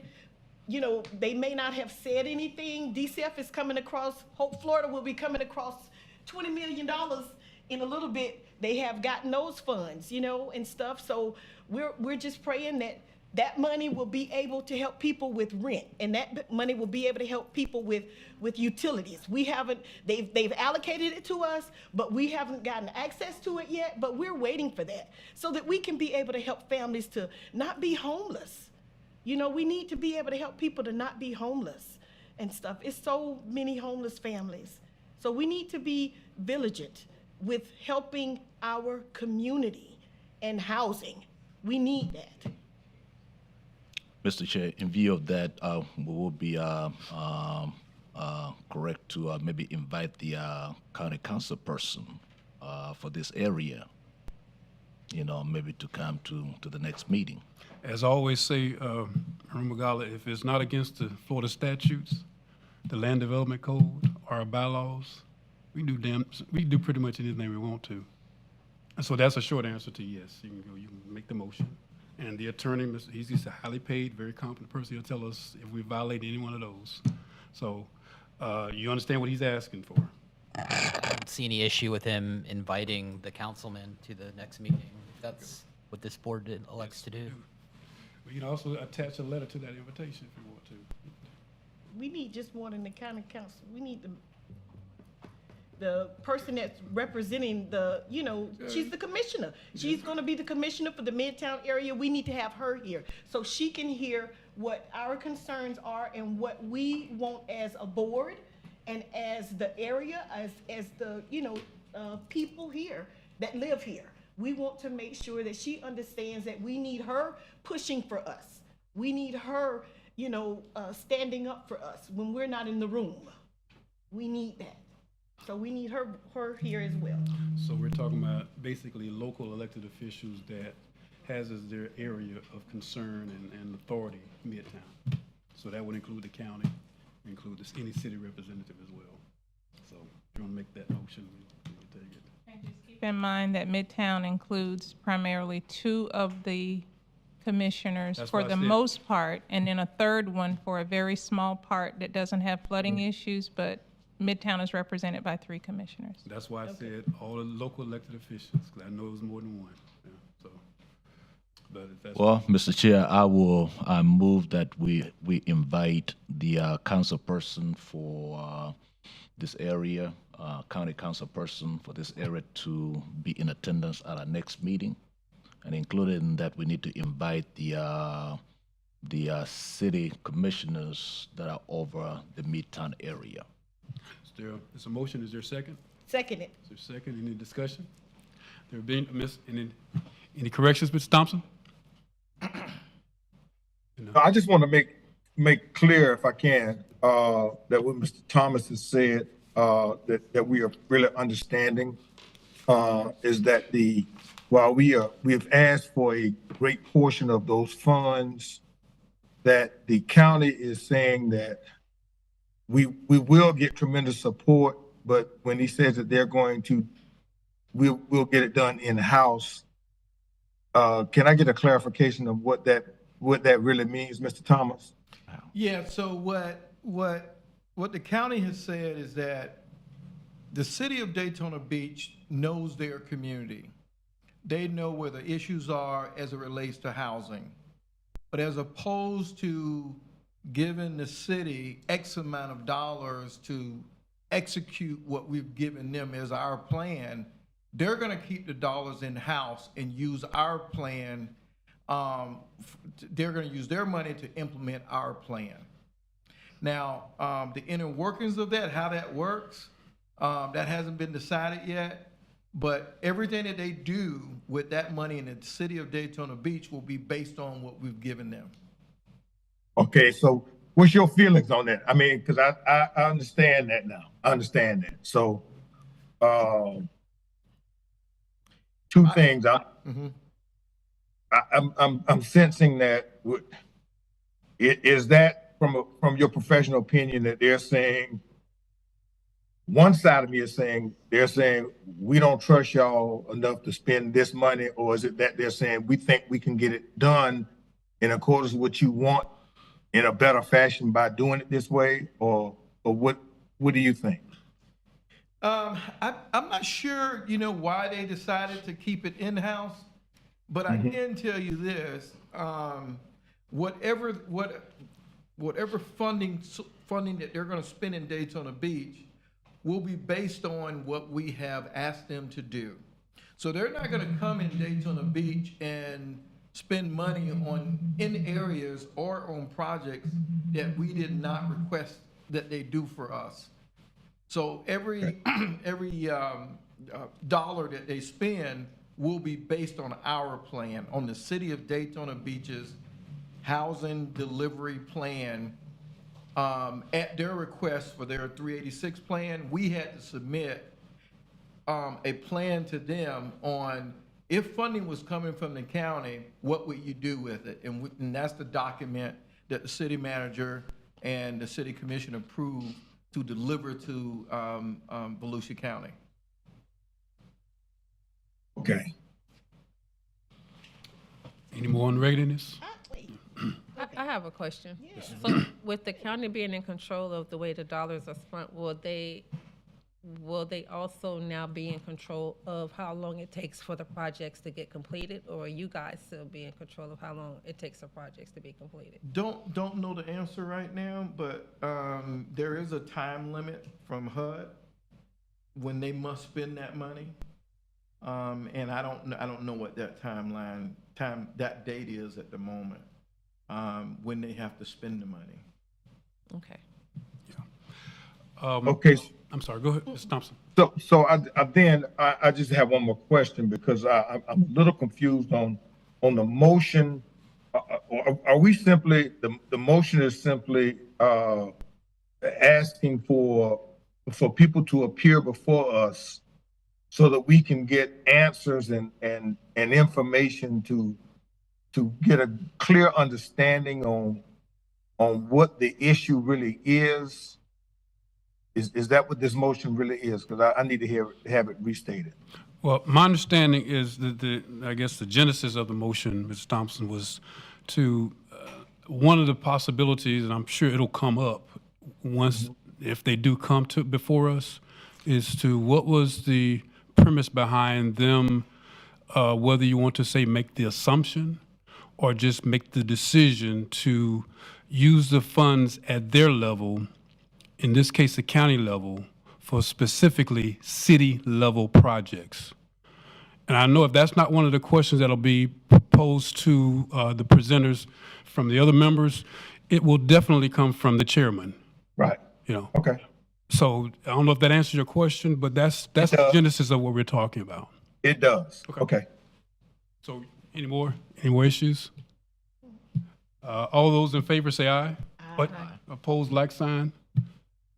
you know, they may not have said anything, DCF is coming across, Hope Florida will be coming across $20 million in a little bit. They have gotten those funds, you know, and stuff. So we're just praying that that money will be able to help people with rent, and that money will be able to help people with utilities. We haven't, they've allocated it to us, but we haven't gotten access to it yet, but we're waiting for that so that we can be able to help families to not be homeless. You know, we need to be able to help people to not be homeless and stuff. It's so many homeless families. So we need to be vigilant with helping our community and housing. We need that. Mr. Chair, in view of that, we will be correct to maybe invite the county council person for this area, you know, maybe to come to the next meeting. As I always say, Magala, if it's not against the Florida statutes, the land development code, or our bylaws, we do pretty much anything we want to. And so that's a short answer to yes. You can make the motion. And the attorney, he's a highly paid, very competent person. He'll tell us if we violate any one of those. So you understand what he's asking for. I don't see any issue with him inviting the councilman to the next meeting. That's what this board elects to do. We can also attach a letter to that invitation if you want to. We need just more than the county council. We need the person that's representing the, you know, she's the commissioner. She's gonna be the commissioner for the Midtown area. We need to have her here so she can hear what our concerns are and what we want as a board and as the area, as the, you know, people here that live here. We want to make sure that she understands that we need her pushing for us. We need her, you know, standing up for us when we're not in the room. We need that. So we need her here as well. So we're talking about basically local elected officials that has as their area of concern and authority, Midtown. So that would include the county, include any city representative as well. So if you want to make that motion, we can take it. And just keep in mind that Midtown includes primarily 2 of the commissioners That's for why I the said- most part, and then a third one for a very small part that doesn't have flooding issues, but Midtown is represented by 3 commissioners. That's why I said all the local elected officials, because I know there's more than one. Yeah, so, but if that's Well, Mr. Chair, I move that we invite the council person for this area, county council person for this area to be in attendance at our next meeting. And included in that, we need to invite the city commissioners that are over the Midtown area. It's a motion. Is there a second? Second it. Is there a second? Any discussion? There being any corrections, Mr. Thompson? I just want to make clear, if I can, that what Mr. Thomas has said, that we are really understanding, is that while we have asked for a great portion of those funds, that the county is saying that we will get tremendous support, but when he says that they're going to, we'll get it done in-house. Can I get a clarification of what that really means, Mr. Thomas? Yeah, so what the county has said is that the city of Daytona Beach knows their community. They know where the issues are as it relates to housing. But as opposed to giving the city X amount of dollars to execute what we've given them as our plan, they're gonna keep the dollars in-house and use our plan. They're gonna use their money to implement our plan. Now, the inner workings of that, how that works, that hasn't been decided yet. But everything that they do with that money in the city of Daytona Beach will be based on what we've given them. Okay, so what's your feelings on that? I mean, because I understand that now. I understand that. So, two things. I'm sensing that. Is that from your professional opinion that they're saying? One side of me is saying they're saying we don't trust y'all enough to spend this money, or is it that they're saying we think we can get it done in accordance with what you want in a better fashion by doing it this way, or what do you think? I'm not sure, why they decided to keep it in-house, but I can tell you this, whatever funding that they're gonna spend in Daytona Beach will be based on what we have asked them to do. So they're not gonna come in Daytona Beach and spend money in areas or on projects that we did not request that they do for us. So every dollar that they spend will be based on our plan, on the city of Daytona Beach's housing delivery plan. At their request for their 386 plan, we had to submit a plan to them on if funding was coming from the county, what would you do with it? And that's the document that the city manager and the city commission approved to deliver to Volusia County. Okay. Any more on readiness? I have a question. So with the county being in control of the way the dollars are spent, will they also now be in control of how long it takes for the projects to get completed, or are you guys still be in control of how long it takes the projects to be completed? Don't know the answer right now, but there is a time limit from HUD when they must spend that money. And I don't know what that that date is at the moment, when they have to spend the money. Okay. Okay. I'm sorry, go ahead, Mr. Thompson. So I just have one more question because I'm a little confused on the motion. Are we simply, the motion is simply asking for people to appear before us so that we can get answers and information to get a clear understanding on what the issue really is? Is that what this motion really is? Because I need to have it restated. Well, my understanding is that I guess the genesis of the motion, Mr. Thompson, was to, one of the possibilities, and I'm sure it'll come up once, if they do come to before us, is to what was the premise behind them, whether you want to say make the assumption or just make the decision to use the funds at their level, in this case, the county level, for specifically city-level projects. And I know if that's not one of the questions that'll be proposed to the presenters from the other members, it will definitely come from the chairman. Right. Okay. So I don't know if that answers your question, but that's the genesis of what we're talking about. It does. Okay. So any more issues? All those in favor say aye. Aye. Opposed, like sign.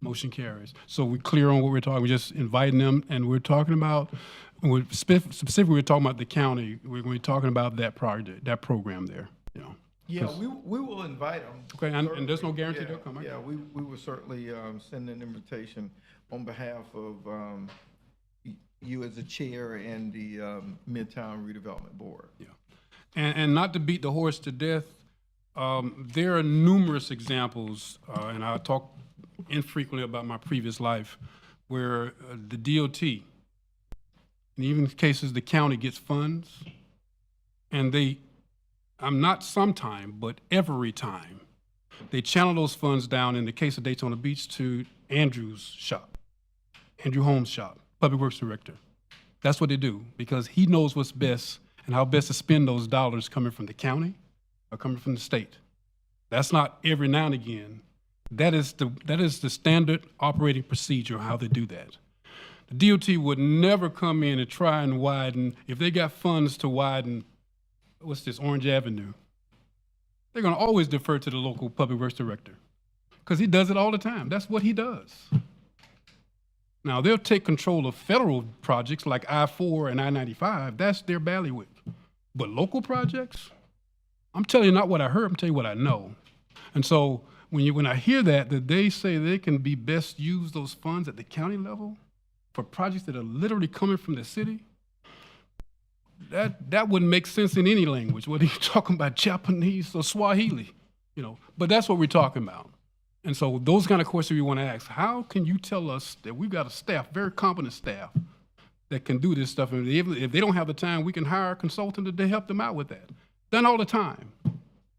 Motion carries. So we're clear on what we're talking. We're just inviting them, and we're talking about, specifically we're talking about the county. We're going to be talking about that project, that program there. Yeah, we will invite them. Okay, and there's no guarantee they'll come. Yeah, we will certainly send an invitation on behalf of you as the chair and the Midtown Redevelopment Board. Yeah, and not to beat the horse to death, there are numerous examples, and I talk infrequently about my previous life, where the DOT, and even in cases the county gets funds, and I'm not sometime, but every time, they channel those funds down, in the case of Daytona Beach, to Andrew's shop, Andrew Holmes' shop, Public Works Director. That's what they do, because he knows what's best and how best to spend those dollars coming from the county or coming from the state. That's not every now and again. That is the standard operating procedure, how they do that. The DOT would never come in and try and widen, if they got funds to widen, what's this, Orange Avenue, they're gonna always defer to the local Public Works Director, because he does it all the time. That's what he does. Now, they'll take control of federal projects like I-4 and I-95. That's their bailiwick. But local projects, I'm telling you not what I heard, I'm telling you what I know. And so when I hear that they say they can be best use those funds at the county level for projects that are literally coming from the city, that wouldn't make sense in any language, whether you're talking about Japanese or Swahili, but that's what we're talking about. And so those kind of questions we want to ask. How can you tell us that we've got a staff, very competent staff, that can do this stuff? And if they don't have the time, we can hire a consultant to help them out with that. Done all the time.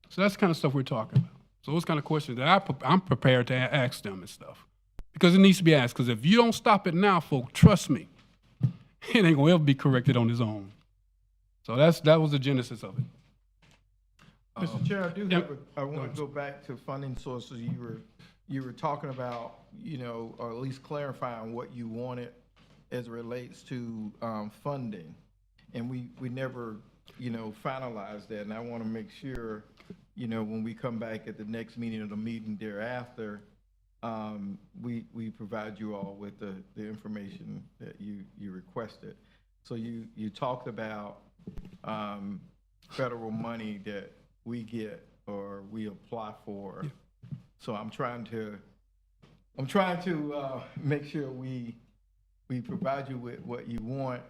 So that's the kind of stuff we're talking about. So those kind of questions that I'm prepared to ask them and stuff. Because it needs to be asked. Because if you don't stop it now, folks, trust me, it ain't gonna ever be corrected on its own. So that was the genesis of it. Mr. Chair, I want to go back to funding sources. You were talking about, or at least clarifying what you wanted as it relates to funding. And we never, finalized that. And I want to make sure, when we come back at the next meeting or the meeting thereafter, we provide you all with the information that you requested. So you talked about federal money that we get or we apply for. Yeah. So I'm trying to make sure we provide you with what you want.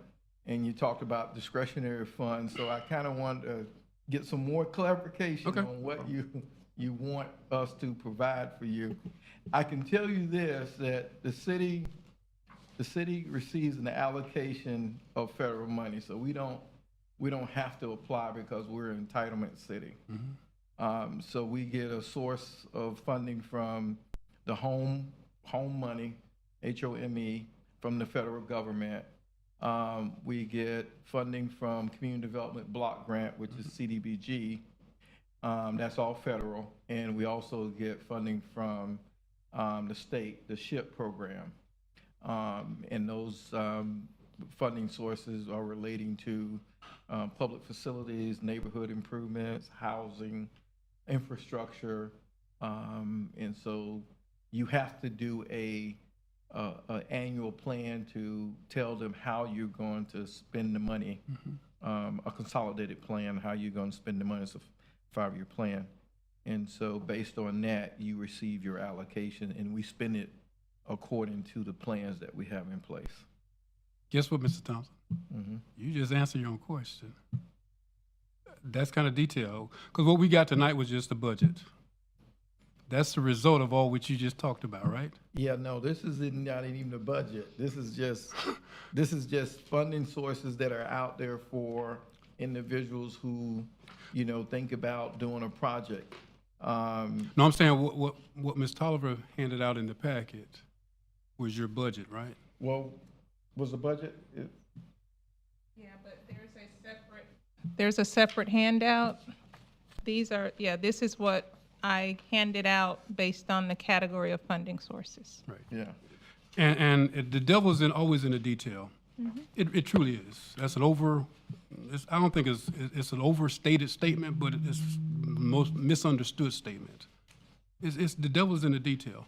And you talked about discretionary funds, so I kind of want to get some more clarification on what you want us to provide for you. I can tell you this, that the city receives an allocation of federal money, so we don't have to apply because we're an entitlement city. Mm-hmm. So we get a source of funding from the home money, HOME, from the federal government. We get funding from Community Development Block Grant, which is CDBG. That's all federal. And we also get funding from the state, the SHIP program. And those funding sources are relating to public facilities, neighborhood improvements, housing, infrastructure. And so you have to do an annual plan to tell them how you're going to spend the money, a consolidated plan, how you're going to spend the money. It's a 5-year plan. And so based on that, you receive your allocation and we spend it according to the plans that we have in place. Guess what, Mr. Thompson? Mm-hmm. You just answered your own question. That's kind of detailed, because what we got tonight was just the budget. That's the result of all what you just talked about, right? Yeah, no, this is not even the budget. This is just funding sources that are out there for individuals who, think about doing a project. No, I'm saying what Ms. Tolliver handed out in the packet was your budget, right? Well, was the budget? Yeah, but there's a separate handout. This is what I handed out based on the category of funding sources. Right. Yeah. And the devil's always in the detail. Mm-hmm. It truly is. I don't think it's an overstated statement, but it's the most misunderstood statement. It's the devil's in the detail.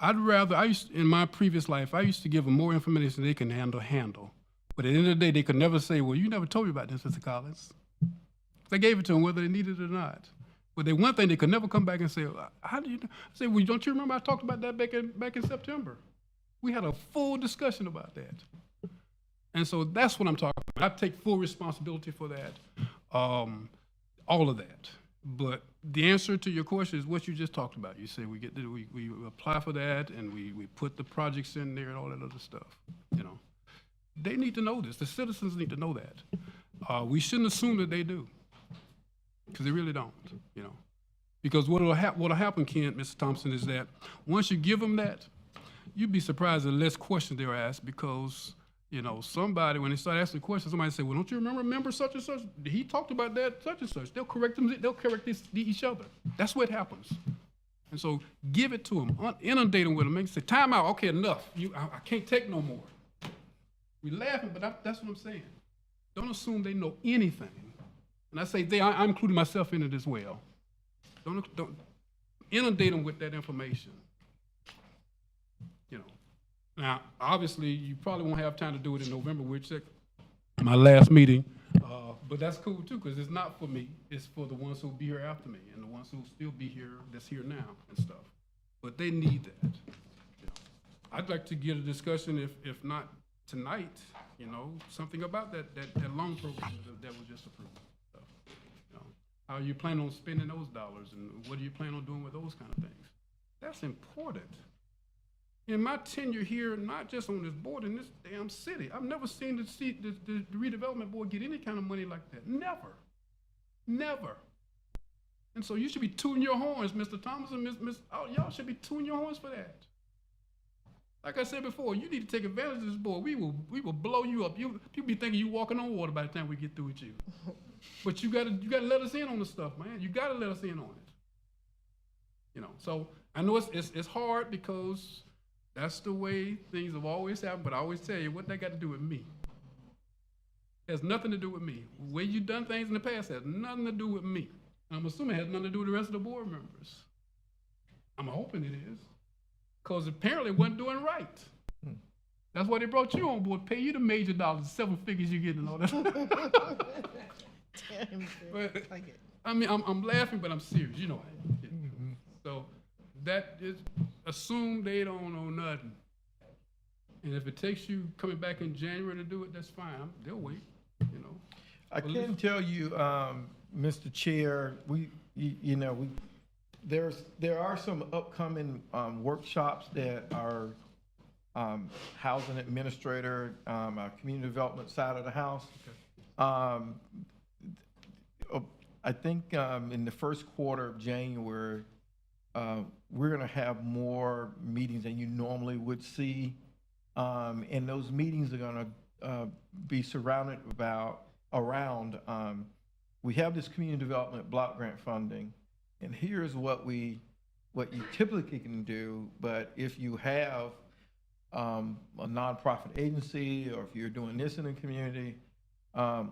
In my previous life, I used to give them more information than they can handle. But at the end of the day, they could never say, well, you never told me about this, Mr. Collins. They gave it to them whether they needed it or not. But one thing they could never come back and say, how do you know? I say, well, don't you remember I talked about that back in September? We had a full discussion about that. And so that's what I'm talking about. I take full responsibility for that, all of that. But the answer to your question is what you just talked about. You say we apply for that and we put the projects in there and all that other stuff. They need to know this. The citizens need to know that. We shouldn't assume that they do, because they really don't. Because what'll happen, Ken, Mr. Thompson, is that once you give them that, you'd be surprised at less questions they're asked because, you know, somebody, when they start asking questions, somebody say, well, don't you remember such and such? He talked about that, such and such. They'll correct each other. That's what happens. And so give it to them, inundate them with them, make them say, time out, okay, enough. I can't take no more. We're laughing, but that's what I'm saying. Don't assume they know anything. And I say I'm including myself in it as well. Don't inundate them with that information. You know. Now, obviously, you probably won't have time to do it in November, which is my last meeting. But that's cool too, because it's not for me. It's for the ones who'll be here after me and the ones who'll still be here, that's here now and stuff. But they need that. You know. I'd like to get a discussion, if not tonight, you know, something about that loan program that was just approved. So, you know, how you plan on spending those dollars and what do you plan on doing with those kind of things? That's important. In my tenure here, not just on this board, in this damn city, I've never seen the redevelopment board get any kind of money like that. Never. Never. And so you should be tooting your horns, Mr. Thomas and Miss y'all should be tooting your horns for that. Like I said before, you need to take advantage of this board. We will blow you up. You'll be thinking you walking on water by the time we get through with you. But you gotta let us in on the stuff, man. You gotta let us in on it. You know, so I know it's hard because that's the way things have always happened, but I always tell you, what that got to do with me? It has nothing to do with me. The way you've done things in the past has nothing to do with me. I'm assuming it has nothing to do with the rest of the board members. I'm hoping it is. Because apparently it wasn't doing right. That's why they brought you on board, pay you the major dollars, 7 figures you get and all that. But, I mean, I'm laughing, but I'm serious. You know I am. So that is, assume they don't know nothing. And if it takes you coming back in January to do it, that's fine. They'll wait, you know. I can tell you, Mr. Chair, there are some upcoming workshops that our housing administrator, our community development side of the house. Okay. I think in the first quarter of January, we're going to have more meetings than you normally would see. And those meetings are going to be surrounded around, we have this community development block grant funding, and here's what you typically can do, but if you have a nonprofit agency, or if you're doing this in the community,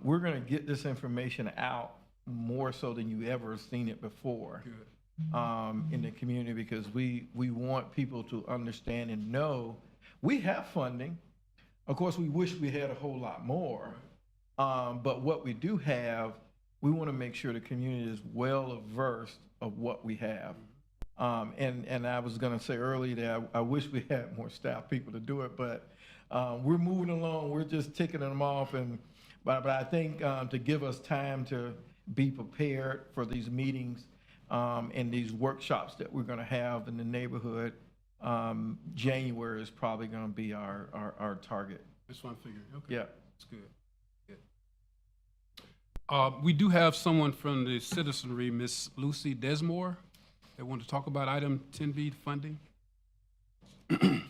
we're going to get this information out more so than you ever seen it before. Good. In the community, because we want people to understand and know we have funding. Of course, we wish we had a whole lot more, but what we do have, we want to make sure the community is well versed of what we have. And I was going to say earlier that I wish we had more staff people to do it, but we're moving along. We're just ticking them off, but I think to give us time to be prepared for these meetings. And these workshops that we're going to have in the neighborhood, January is probably going to be our target. That's what I'm figuring. Okay. Yeah. That's good. We do have someone from the citizenry, Miss Lucy Desmore, that want to talk about item 10B funding. I'm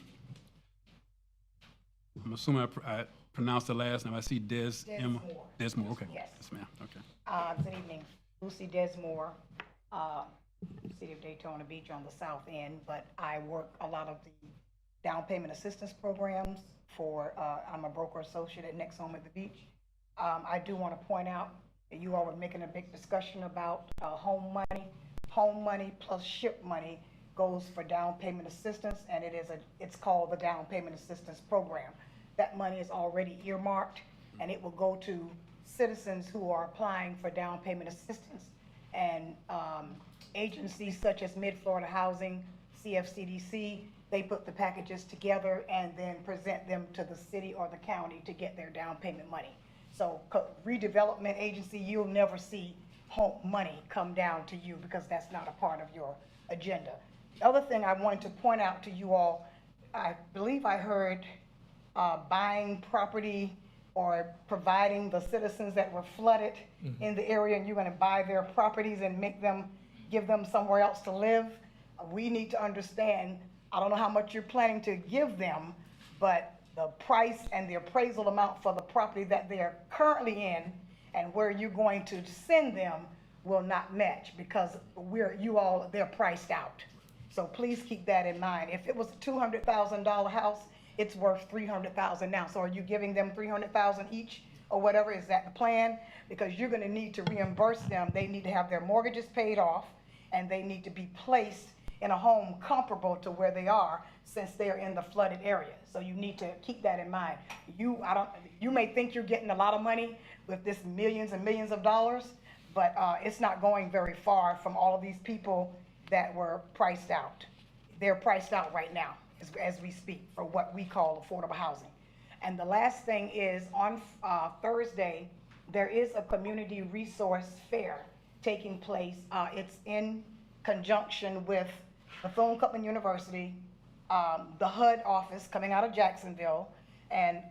assuming I pronounced the last name. I see Desmore. Desmore. Okay. Yes. Yes, ma'am. Okay. Good evening. Lucy Desmore, City of Daytona Beach on the south end, but I work a lot of the down payment assistance programs for, I'm a broker associate at Next Home at the Beach. I do want to point out that you all were making a big discussion about home money. Home money plus SHIP money goes for down payment assistance, and it's called the Down Payment Assistance Program. That money is already earmarked, and it will go to citizens who are applying for down payment assistance. And agencies such as Mid-Florida Housing, CFCDC, they put the packages together and then present them to the city or the county to get their down payment money. So redevelopment agency, you'll never see home money come down to you because that's not a part of your agenda. The other thing I wanted to point out to you all, I believe I heard buying property or providing the citizens that were flooded in the area, and you're going to buy their properties and make them give them somewhere else to live. We need to understand, I don't know how much you're planning to give them, but the price and the appraisal amount for the property that they are currently in and where you're going to send them will not match because they're priced out. So please keep that in mind. If it was a $200,000 house, it's worth $300,000 now. So are you giving them $300,000 each or whatever? Is that the plan? Because you're gonna need to reimburse them. They need to have their mortgages paid off and they need to be placed in a home comparable to where they are since they're in the flooded area. So you need to keep that in mind. You may think you're getting a lot of money with this millions and millions of dollars, but it's not going very far from all of these people that were priced out. They're priced out right now as we speak for what we call affordable housing. And the last thing is on Thursday, there is a community resource fair taking place. It's in conjunction with Bethune-Cookman University, the HUD office coming out of Jacksonville, and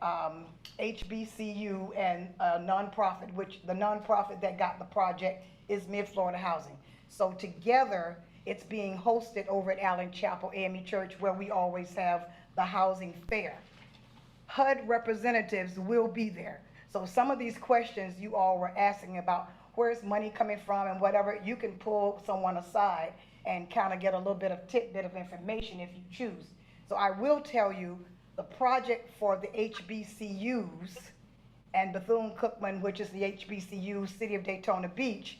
HBCU and a nonprofit, which the nonprofit that got the project is Mid-Florida Housing. So together, it's being hosted over at Allen Chapel AME Church where we always have the housing fair. HUD representatives will be there. So some of these questions you all were asking about, where's money coming from and whatever, you can pull someone aside and kind of get a little bit of tidbit of information if you choose. So I will tell you the project for the HBCUs and Bethune-Cookman, which is the HBCU City of Daytona Beach,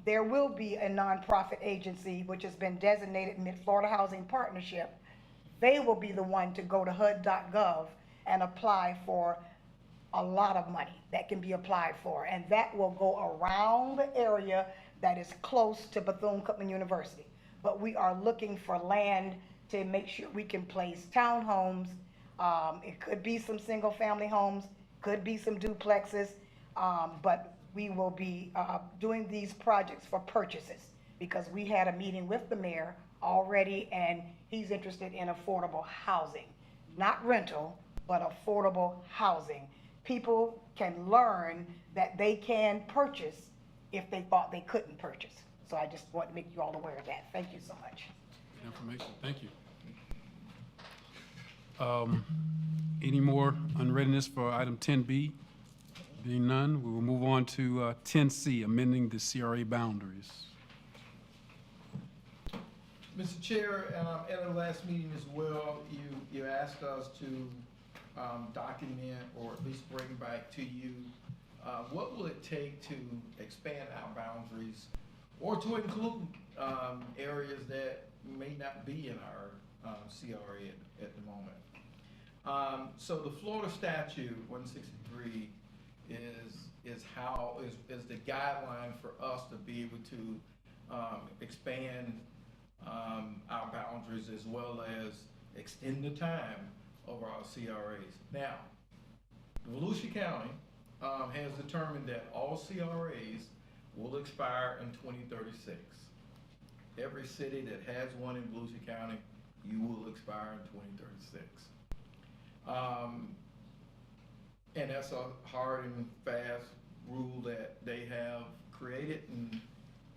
there will be a nonprofit agency which has been designated Mid-Florida Housing Partnership. They will be the one to go to HUD.gov and apply for a lot of money that can be applied for. And that will go around the area that is close to Bethune-Cookman University. But we are looking for land to make sure we can place townhomes. It could be some single family homes, could be some duplexes, but we will be doing these projects for purchases because we had a meeting with the mayor already and he's interested in affordable housing, not rental, but affordable housing. People can learn that they can purchase if they thought they couldn't purchase. So I just want to make you all aware of that. Thank you so much. Good information. Thank you. Any more unreadiness for item 10B? Being none, we will move on to 10C, amending the CRA boundaries. Mr. Chair, at the last meeting as well, you asked us to document or at least bring back to you what will it take to expand our boundaries or to include areas that may not be in our CRA at the moment. So the Florida statute 163 is the guideline for us to be able to expand our boundaries as well as extend the time of our CRAs. Now, Volusia County has determined that all CRAs will expire in 2036. Every city that has one in Volusia County, you will expire in 2036. And that's a hard and fast rule that they have created,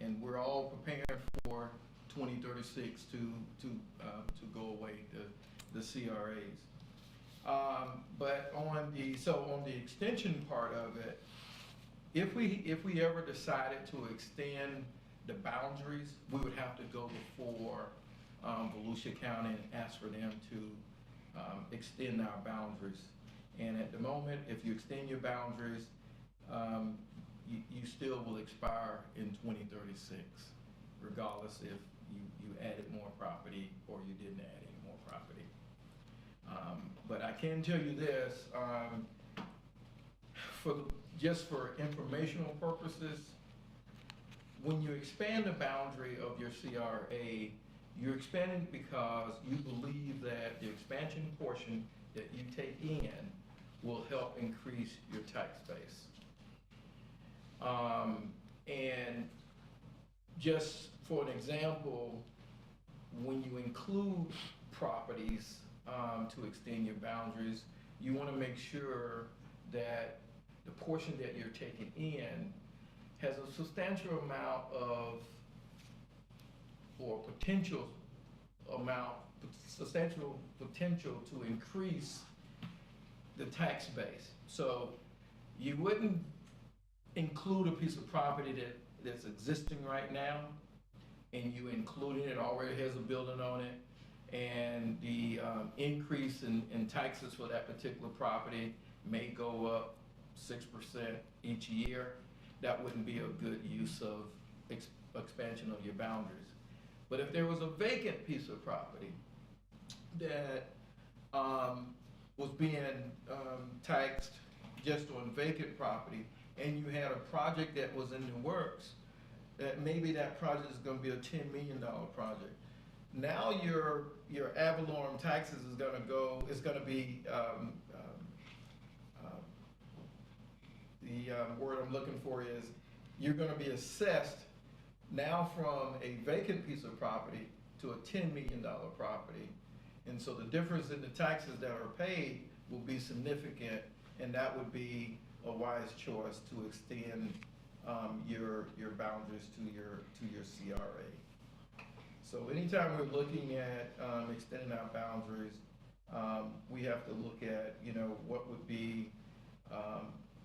and we're all prepared for 2036 to go away, the CRAs. But on the extension part of it, if we ever decided to extend the boundaries, we would have to go before Volusia County and ask for them to extend our boundaries. And at the moment, if you extend your boundaries, you still will expire in 2036, regardless if you added more property or you didn't add any more property. But I can tell you this, just for informational purposes, when you expand the boundary of your CRA, you're expanding because you believe that the expansion portion that you take in will help increase your tax base. And just for an example, when you include properties to extend your boundaries, you want to make sure that the portion that you're taking in has a substantial amount of or potential amount, substantial potential to increase the tax base. So you wouldn't include a piece of property that's existing right now, and you include it already has a building on it, and the increase in taxes for that particular property may go up 6% each year. That wouldn't be a good use of expansion of your boundaries. But if there was a vacant piece of property that was being taxed just on vacant property, and you had a project that was in the works, that maybe that project is gonna be a $10 million project. Now your ad valorem taxes is gonna be, the word I'm looking for is, you're gonna be assessed now from a vacant piece of property to a $10 million property. And so the difference in the taxes that are paid will be significant, and that would be a wise choice to extend your boundaries to your CRA. So anytime we're looking at extending our boundaries, we have to look at, what would be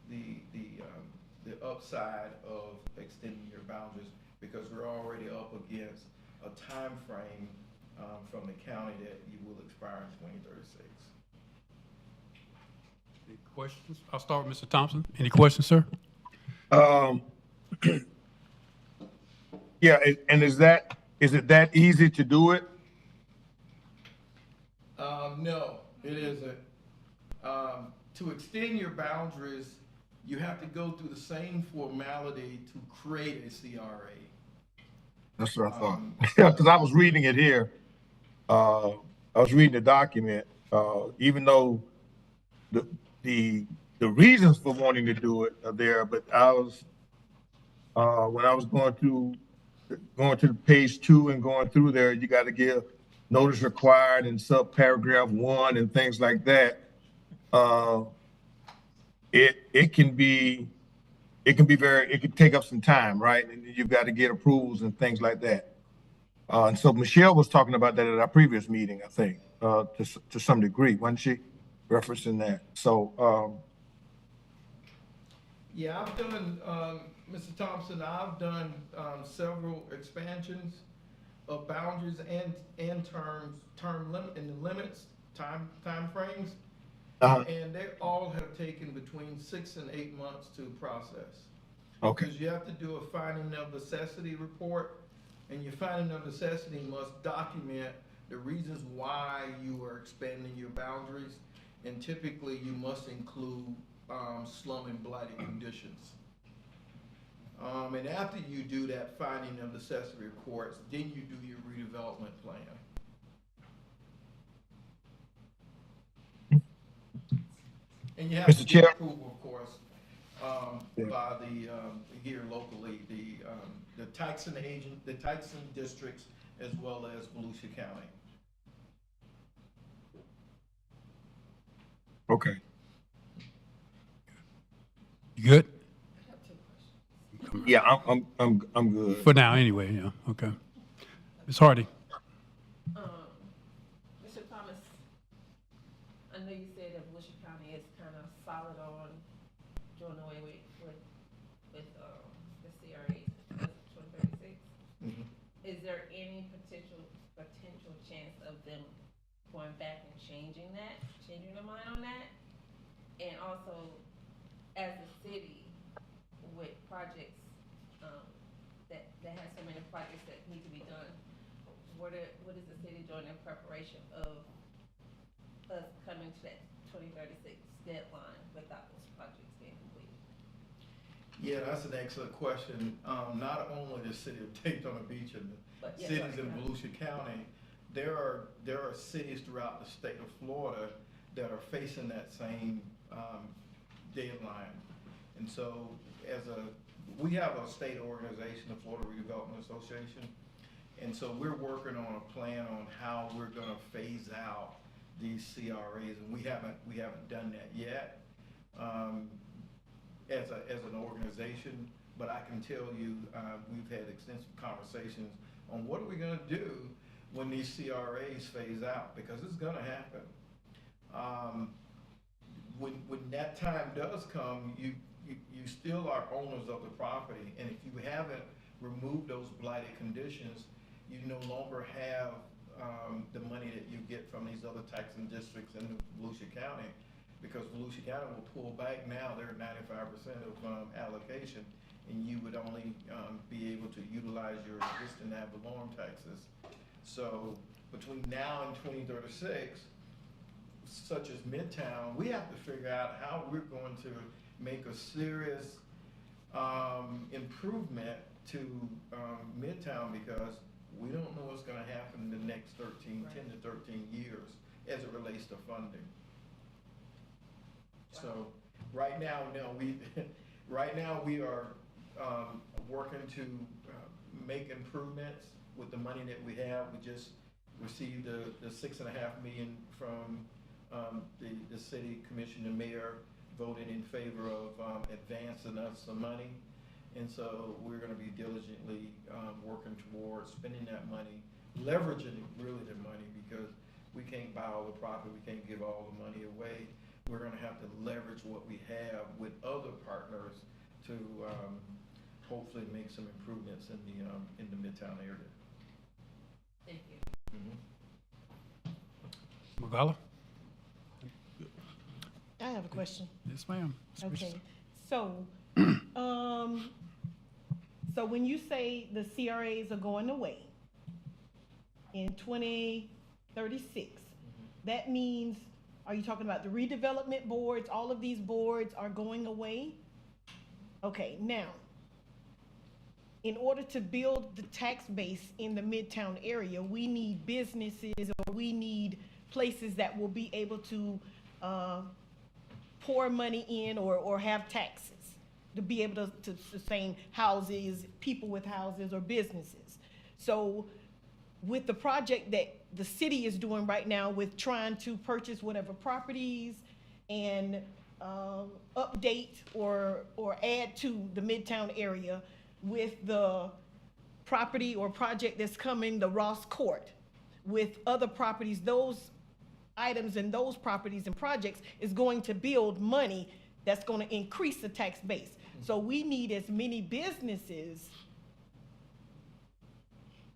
the upside of extending your boundaries, because we're already up against a time frame from the county that you will expire in 2036. Any questions? I'll start with Mr. Thompson. Any questions, sir? Yeah, and is it that easy to do it? No, it isn't. To extend your boundaries, you have to go through the same formality to create a CRA. That's what I thought. Because I was reading it here. I was reading the document. Even though the reasons for wanting to do it are there, but I was when I was going to page 2 and going through there, you got to give notice required in subparagraph 1 and things like that. It can take up some time, right? And you've got to get approvals and things like that. And so Michelle was talking about that at our previous meeting, I think, to some degree, wasn't she? Referencing that. So, Yeah, I've done, Mr. Thompson, I've done several expansions of boundaries and term limit, and the limits, time frames. And they all have taken between 6 and 8 months to process. okay. Because you have to do a finding of necessity report, and your finding of necessity must document the reasons why you are expanding your boundaries, and typically you must include slum and blighted conditions. And after you do that finding of necessity reports, then you do your redevelopment plan. And you have Mr. to Chair. get approval, of course, by the, here locally, the taxing agent, the taxing districts, as well as Volusia County. Okay. You good? Yeah, I'm good. For now, anyway, yeah, okay. Ms. Hardy? Mr. Thomas, I know you said that Volusia County is kind of solid on doing away with the CRA as of 2036. Mhm. Is there any potential chance of them going back and changing their mind on that? And also, as a city with projects that has so many projects that need to be done, what is the city doing in preparation of us coming to that 2036 deadline without those projects being completed? Yeah, that's an excellent question. Not only the city of Daytona Beach and the cities in Volusia County, there are cities throughout the state of Florida that are facing that same deadline. And so we have a state organization, the Florida Redevelopment Association. And so we're working on a plan on how we're gonna phase out these CRAs, and we haven't done that yet as an organization. But I can tell you, we've had extensive conversations on what are we gonna do when these CRAs phase out, because it's gonna happen. When that time does come, you still are owners of the property, and if you haven't removed those blighted conditions, you no longer have the money that you get from these other taxing districts in Volusia County, because Volusia County will pull back now, they're 95% of allocation, and you would only be able to utilize your existing ad valorem taxes. So between now and 2036, such as Midtown, we have to figure out how we're going to make a serious improvement to Midtown, because we don't know what's gonna happen in the next 10 to 13 years as it relates to funding. So right now, no, right now we are working to make improvements with the money that we have. We just received the $6.5 million from the city commission. The mayor voted in favor of advancing us some money. And so we're gonna be diligently working towards spending that money, leveraging really the money, because we can't buy all the property, we can't give all the money away. We're gonna have to leverage what we have with other partners to hopefully make some improvements in the Midtown area. Thank you. Mugala? I have a question. Yes, ma'am. Okay, so, so when you say the CRAs are going away in 2036, that means, are you talking about the redevelopment boards, all of these boards are going away? Okay, now, in order to build the tax base in the Midtown area, we need businesses, or we need places that will be able to pour money in or have taxes to be able to sustain houses, people with houses or businesses. So with the project that the city is doing right now with trying to purchase whatever properties and update or add to the Midtown area with the property or project that's coming, the Ross Court, with other properties, those items and those properties and projects is going to build money that's going to increase the tax base. So we need as many businesses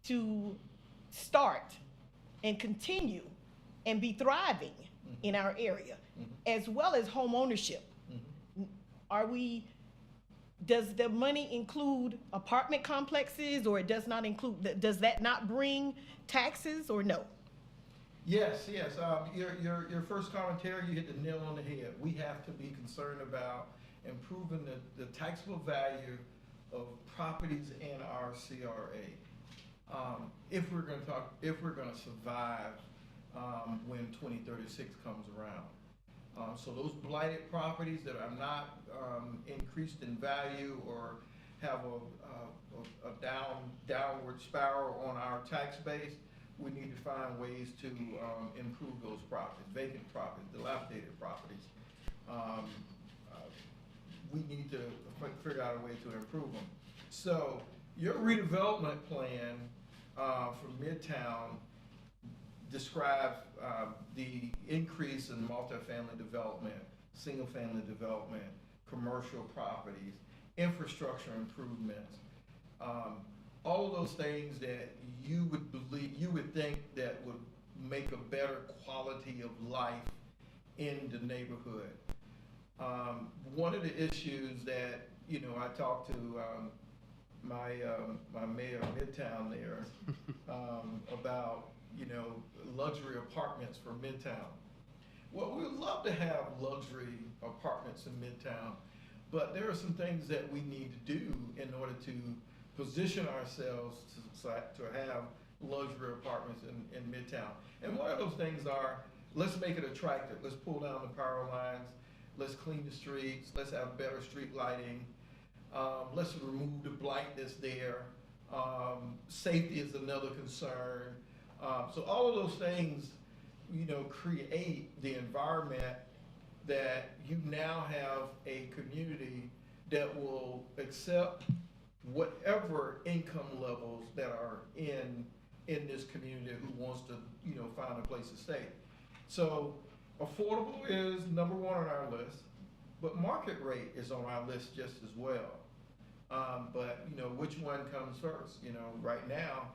to start and continue and be thriving in our area, as well as home ownership. Does the money include apartment complexes, or it does not include, does that not bring taxes, or no? Yes. Your first commentary, you hit the nail on the head. We have to be concerned about improving the taxable value of properties in our CRA. If we're gonna survive when 2036 comes around. So those blighted properties that are not increased in value or have a downward spiral on our tax base, we need to find ways to improve those properties, vacant properties, dilapidated properties. We need to figure out a way to improve them. So your redevelopment plan for Midtown describes the increase in multifamily development, single-family development, commercial properties, infrastructure improvements, all of those things that you would think that would make a better quality of life in the neighborhood. One of the issues that, I talked to my mayor of Midtown there about, luxury apartments for Midtown. Well, we would love to have luxury apartments in Midtown, but there are some things that we need to do in order to position ourselves to have luxury apartments in Midtown. And one of those things are, let's make it attractive. Let's pull down the power lines. Let's clean the streets. Let's have better street lighting. Let's remove the blight that's there. Safety is another concern. So all of those things, create the environment that you now have a community that will accept whatever income levels that are in this community who wants to, you know, find a place to stay. So affordable is number one on our list, but market rate is on our list just as well. But, you know, which one comes first? You know, right now,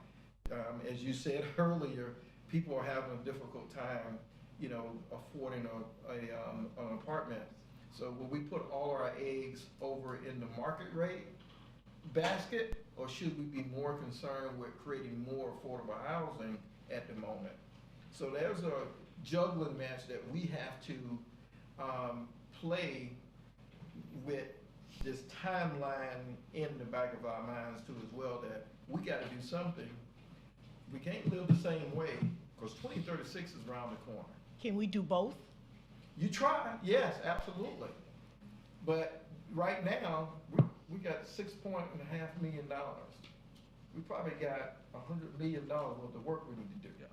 as you said earlier, people are having a difficult time, you know, affording an apartment. So will we put all our eggs over in the market rate basket, or should we be more concerned with creating more affordable housing at the moment? So there's a juggling match that we have to play with this timeline in the back of our minds too as well, that we got to do something. We can't live the same way, because 2036 is around the corner. Can we do both? You try, yes, absolutely. But right now, we got $6.5 million. We probably got $100 million worth of work we need to do.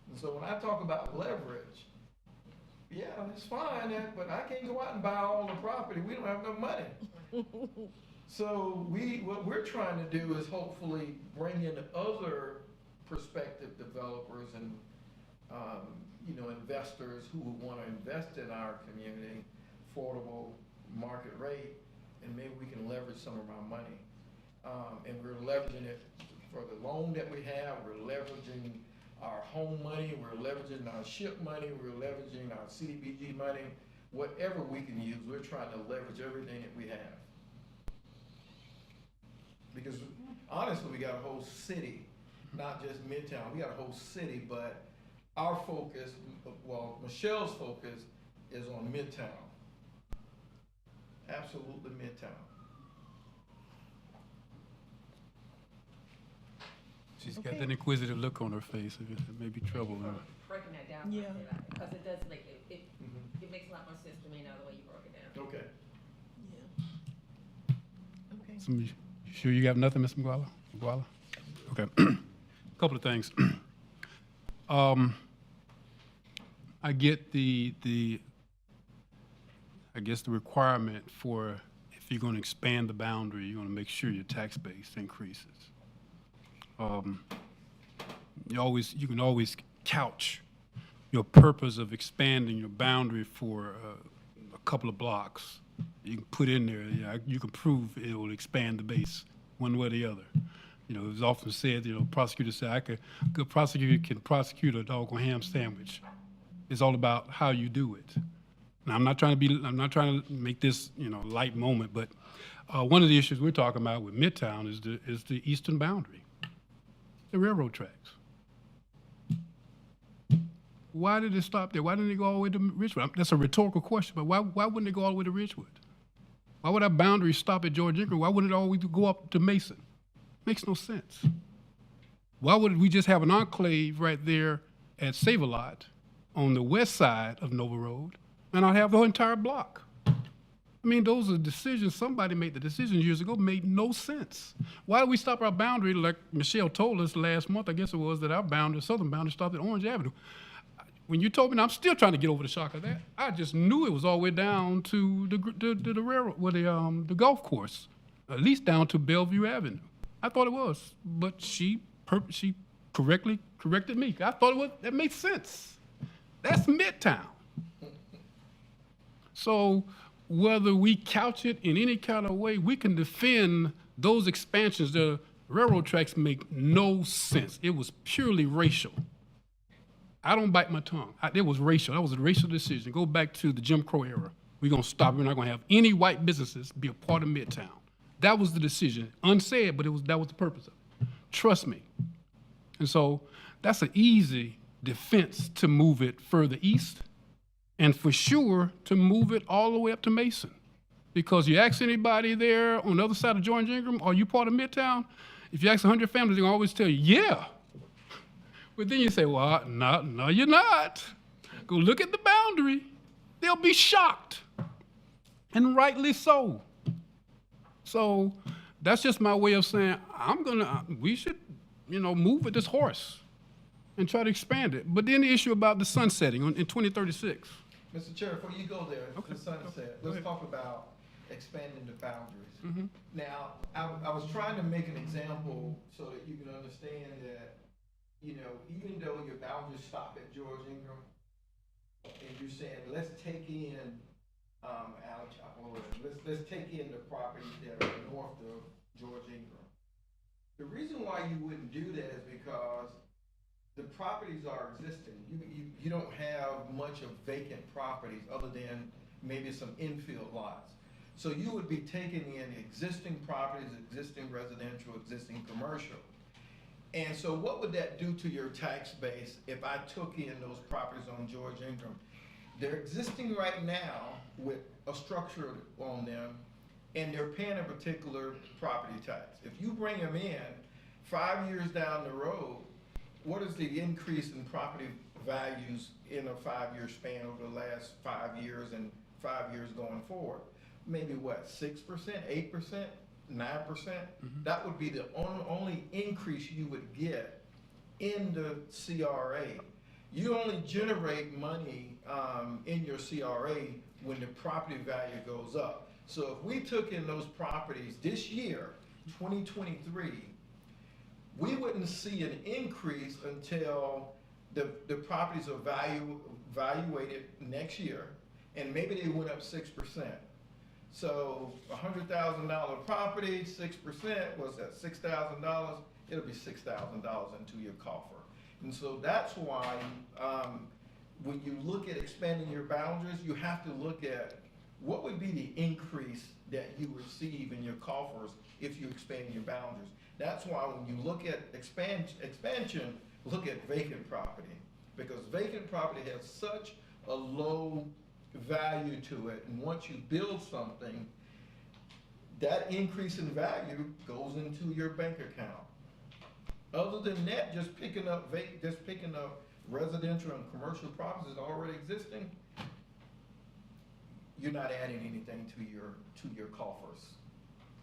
And so when I talk about leverage, yeah, it's fine, but I can't go out and buy all the property. We don't have no money. So what we're trying to do is hopefully bring in other prospective developers and you know, investors who want to invest in our community, affordable market rate, and maybe we can leverage some of our money. And we're leveraging it for the loan that we have. We're leveraging our home money. We're leveraging our SHIP money. We're leveraging our CDBG money. Whatever we can use, we're trying to leverage everything that we have. Because honestly, we got a whole city, not just Midtown. We got a whole city, but our focus, well, Michelle's focus is on Midtown. Absolutely Midtown. She's got that inquisitive look on her face. It may be trouble. Breaking that down, Yeah. because it does make it makes a lot more sense to me now the way you broke it down. Okay. Yeah. Okay. So, you sure you got nothing, Ms. McGuala? Okay. Couple of things. I get the requirement for, if you're going to expand the boundary, you're going to make sure your tax base increases. You can always couch your purpose of expanding your boundary for a couple of blocks. You can put in there, you can prove it will expand the base one way or the other. You know, it's often said, you know, prosecutors say, a good prosecutor can prosecute a doggone ham sandwich. It's all about how you do it. Now, I'm not trying to make this, you know, light moment, but one of the issues we're talking about with Midtown is the eastern boundary, the railroad tracks. Why did it stop there? Why didn't it go all the way to Ridgewood? That's a rhetorical question, but why wouldn't it go all the way to Ridgewood? Why would our boundary stop at George Ingram? Why wouldn't it always go up to Mason? Makes no sense. Why would we just have an enclave right there at Save-A-Lot on the west side of Nova Road and not have the whole entire block? I mean, those are decisions, somebody made the decision years ago, made no sense. Why did we stop our boundary, like Michelle told us last month, I guess it was, that our boundary, southern boundary, stopped at Orange Avenue? When you told me, I'm still trying to get over the shock of that. I just knew it was all the way down to the railroad, well, the golf course, at least down to Bellevue Avenue. I thought it was, but she correctly corrected me. I thought it was, that made sense. That's Midtown. So whether we couch it in any kind of way, we can defend those expansions. The railroad tracks make no sense. It was purely racial. I don't bite my tongue. It was racial. That was a racial decision. Go back to the Jim Crow era. We're going to stop. We're not going to have any white businesses be a part of Midtown. That was the decision. Unsaid, but that was the purpose of it. Trust me. And so that's an easy defense to move it further east, and for sure to move it all the way up to Mason. Because you ask anybody there on the other side of George Ingram, are you part of Midtown? If you ask 100 families, they'll always tell you, yeah. But then you say, well, no, you're not. Go look at the boundary. They'll be shocked, and rightly so. So that's just my way of saying we should, move with this horse and try to expand it. But then the issue about the sunsetting in 2036. Mr. Chair, before you go there, the sunset, let's talk about, expanding the boundaries. Mhm. Now, I was trying to make an example so that you can understand that, you know, even though your boundaries stop at George Ingram, and you're saying, let's take in, let's take in the properties that are north of George Ingram. The reason why you wouldn't do that is because the properties are existing. You don't have much of vacant properties other than maybe some infield lots. So you would be taking in existing properties, existing residential, existing commercial. And so what would that do to your tax base if I took in those properties on George Ingram? They're existing right now with a structure on them, and they're paying a particular property tax. If you bring them in 5 years down the road, what is the increase in property values in a 5-year span over the last 5 years and 5 years going forward? Maybe what, 6%, 8%, 9%? That would be the only increase you would get in the CRA. You only generate money in your CRA when the property value goes up. So if we took in those properties this year, 2023, we wouldn't see an increase until the properties are valuated next year, and maybe they went up 6%. So $100,000 property, 6%, what's that, $6,000? It'll be $6,000 into your coffer. And so that's why when you look at expanding your boundaries, you have to look at what would be the increase that you receive in your coffers if you expand your boundaries. That's why when you look at expansion, look at vacant property, because vacant property has such a low value to it, and once you build something, that increase in value goes into your bank account. Other than that, just picking up residential and commercial properties that are already existing, you're not adding anything to your coffers.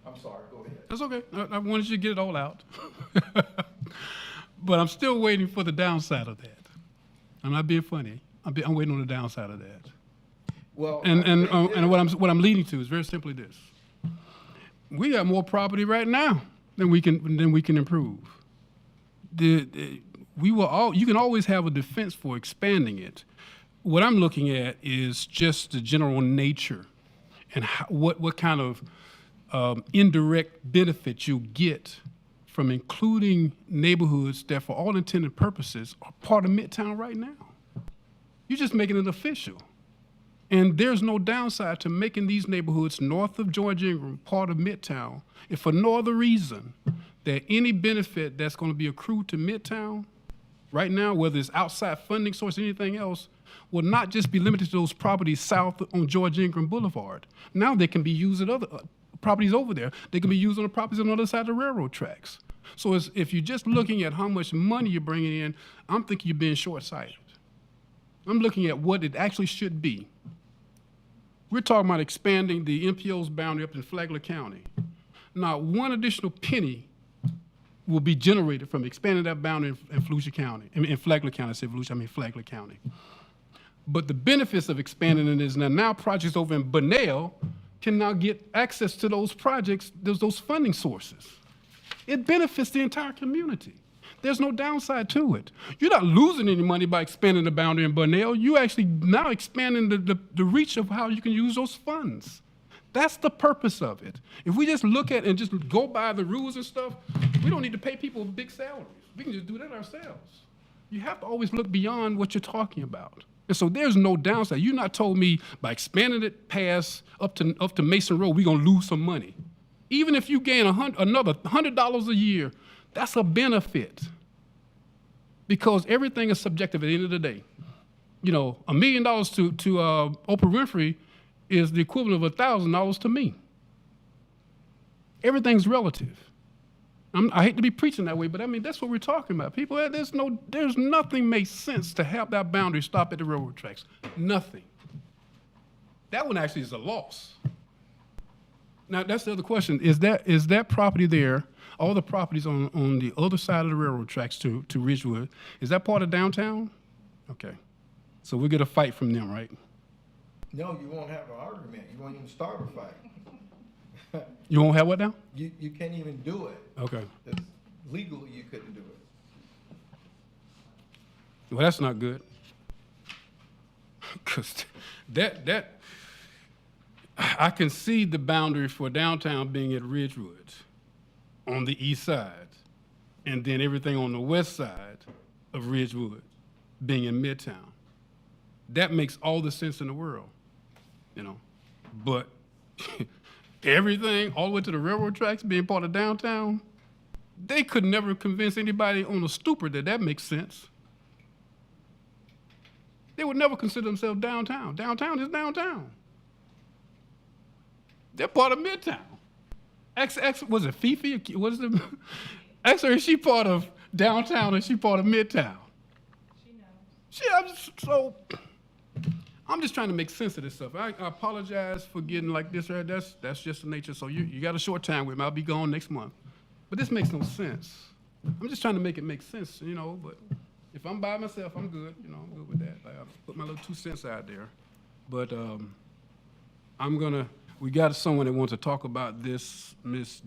I'm sorry, go ahead. That's okay. I wanted you to get it all out. But I'm still waiting for the downside of that. I'm not being funny. I'm waiting on the downside of that. Well, and what I'm leading to is very simply this: we have more property right now than we can improve. You can always have a defense for expanding it. What I'm looking at is just the general nature and what kind of indirect benefit you get from including neighborhoods that, for all intended purposes, are part of Midtown right now. You're just making it official. And there's no downside to making these neighborhoods north of George Ingram part of Midtown, if for no other reason that any benefit that's going to be accrued to Midtown right now, whether it's outside funding source or anything else, will not just be limited to those properties south on George Ingram Boulevard. Now they can be used at other properties over there. They can be used on the properties on the other side of the railroad tracks. So if you're just looking at how much money you're bringing in, I'm thinking you're being short-sighted. I'm looking at what it actually should be. We're talking about expanding the MPO's boundary up in Flagler County. Not one additional penny will be generated from expanding that boundary in Volusia County. In Flagler County, I said Volusia, I mean Flagler County. But the benefits of expanding it is now projects over in Bunnell can now get access to those projects, those funding sources. It benefits the entire community. There's no downside to it. You're not losing any money by expanding the boundary in Bunnell. You actually now expanding the reach of how you can use those funds. That's the purpose of it. If we just look at and just go by the rules and stuff, we don't need to pay people big salaries. We can just do that ourselves. You have to always look beyond what you're talking about. And so there's no downside. You're not told me by expanding it past up to Mason Road, we're gonna lose some money. Even if you gain another $100 a year, that's a benefit. Because everything is subjective at the end of the day. You know, $1 million to Oprah Winfrey is the equivalent of $1,000 to me. Everything's relative. I hate to be preaching that way, but I mean, that's what we're talking about. People, there's nothing makes sense to have that boundary stop at the railroad tracks. Nothing. That one actually is a loss. Now, that's the other question. Is that property there, all the properties on the other side of the railroad tracks to Ridgewood, is that part of downtown? Okay. So we'll get a fight from them, right? No, you won't have an argument. You won't even start a fight. You won't have what now? You can't even do it. Okay. It's legally, you couldn't do it. Well, that's not good. Because I can see the boundary for downtown being at Ridgewood on the east side, and then everything on the west side of Ridgewood being in Midtown. That makes all the sense in the world, you know. But everything all the way to the railroad tracks being part of downtown, they could never convince anybody on the stupor that that makes sense. They would never consider themselves downtown. Downtown is downtown. They're part of Midtown. Was it Fifi? Was it? Actually, is she part of downtown or is she part of Midtown? She knows. I'm just trying to make sense of this stuff. I apologize for getting like this, right? That's just the nature. So you got a short time with me. I'll be gone next month. But this makes no sense. I'm just trying to make it make sense, you know, but if I'm by myself, I'm good. You know, I'm good with that. Like, I put my little 2 cents out there. But we got someone that wants to talk about this,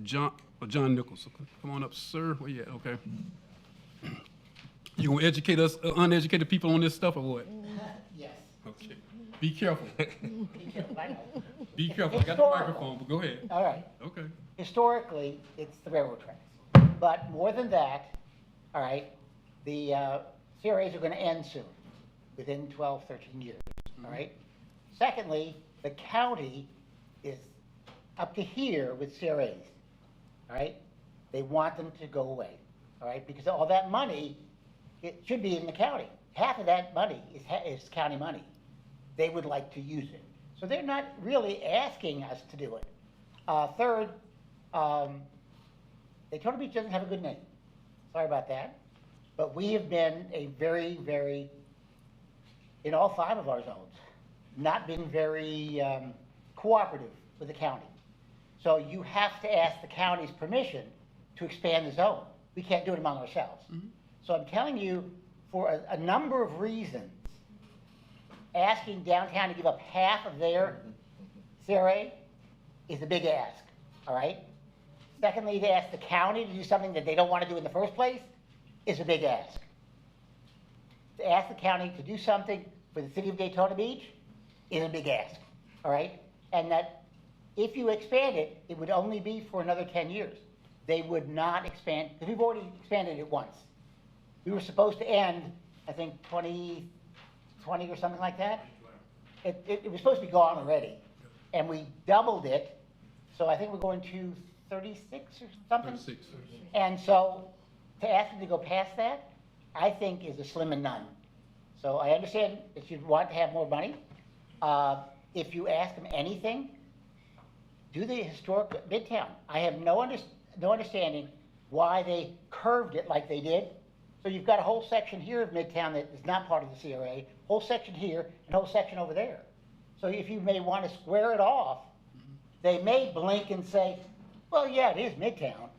John Nichols. Come on up, sir. Where you at? Okay. You gonna educate us, uneducated people on this stuff or what? Yes. Okay. Be careful. Be careful, I know. Be careful. I got the microphone, but go ahead. All right. Okay. Historically, it's the railroad tracks. But more than that, all right, the CRAs are going to end soon, within 12, 13 years, all right? Secondly, the county is up to here with CRAs, all right? They want them to go away, all right? Because all that money, it should be in the county. Half of that money is county money. They would like to use it. So they're not really asking us to do it. Third, Daytona Beach doesn't have a good name. Sorry about that. But we have been a very, very, in all 5 of our zones, not been very cooperative with the county. So you have to ask the county's permission to expand the zone. We can't do it among ourselves. So I'm telling you, for a number of reasons, asking downtown to give up half of their CRA is a big ask, all right? Secondly, to ask the county to do something that they don't want to do in the first place is a big ask. To ask the county to do something for the city of Daytona Beach is a big ask, all right? And that if you expand it, it would only be for another 10 years. They would not expand, because we've already expanded it once. We were supposed to end, I think, 2020 or something like that. It was supposed to be gone already. And we doubled it, so I think we're going to 36 or something? 36. And so to ask them to go past that, I think is a slim and none. So I understand that you'd want to have more money. If you ask them anything, do the historic Midtown. I have no understanding why they curved it like they did. So you've got a whole section here of Midtown that is not part of the CRA, whole section here, and whole section over there. So if you may want to square it off, they may blink and say, well, yeah, it is Midtown.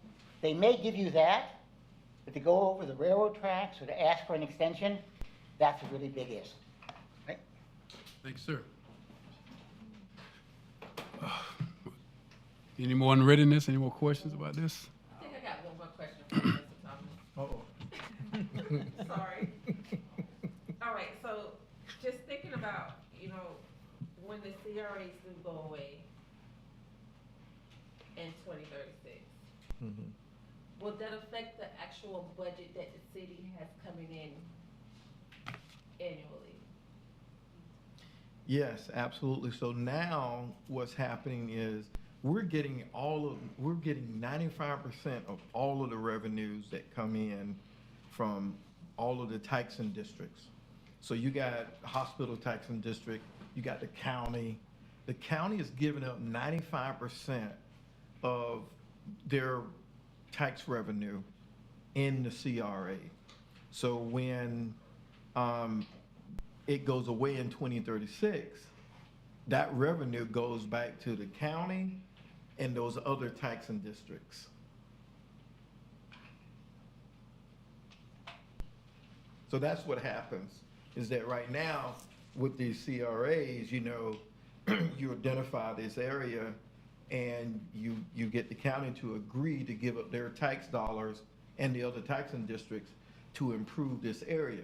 They may give you that, but to go over the railroad tracks or to ask for an extension, that's a really big issue. Right? Thanks, sir. Any more unreadiness? Any more questions about this? I think I got one more question for you, Mr. Thomas. Sorry. All right, so just thinking about, you know, when the CRAs do go away in 2036, will that affect the actual budget that the city has coming in annually? Yes, absolutely. So now what's happening is we're getting 95% of all of the revenues that come in from all of the taxing districts. So you got hospital taxing district, you got the county. The county is giving up 95% of their tax revenue in the CRA. So when it goes away in 2036, that revenue goes back to the county and those other taxing districts. So that's what happens, is that right now with these CRAs, you know, you identify this area and you get the county to agree to give up their tax dollars and the other taxing districts to improve this area.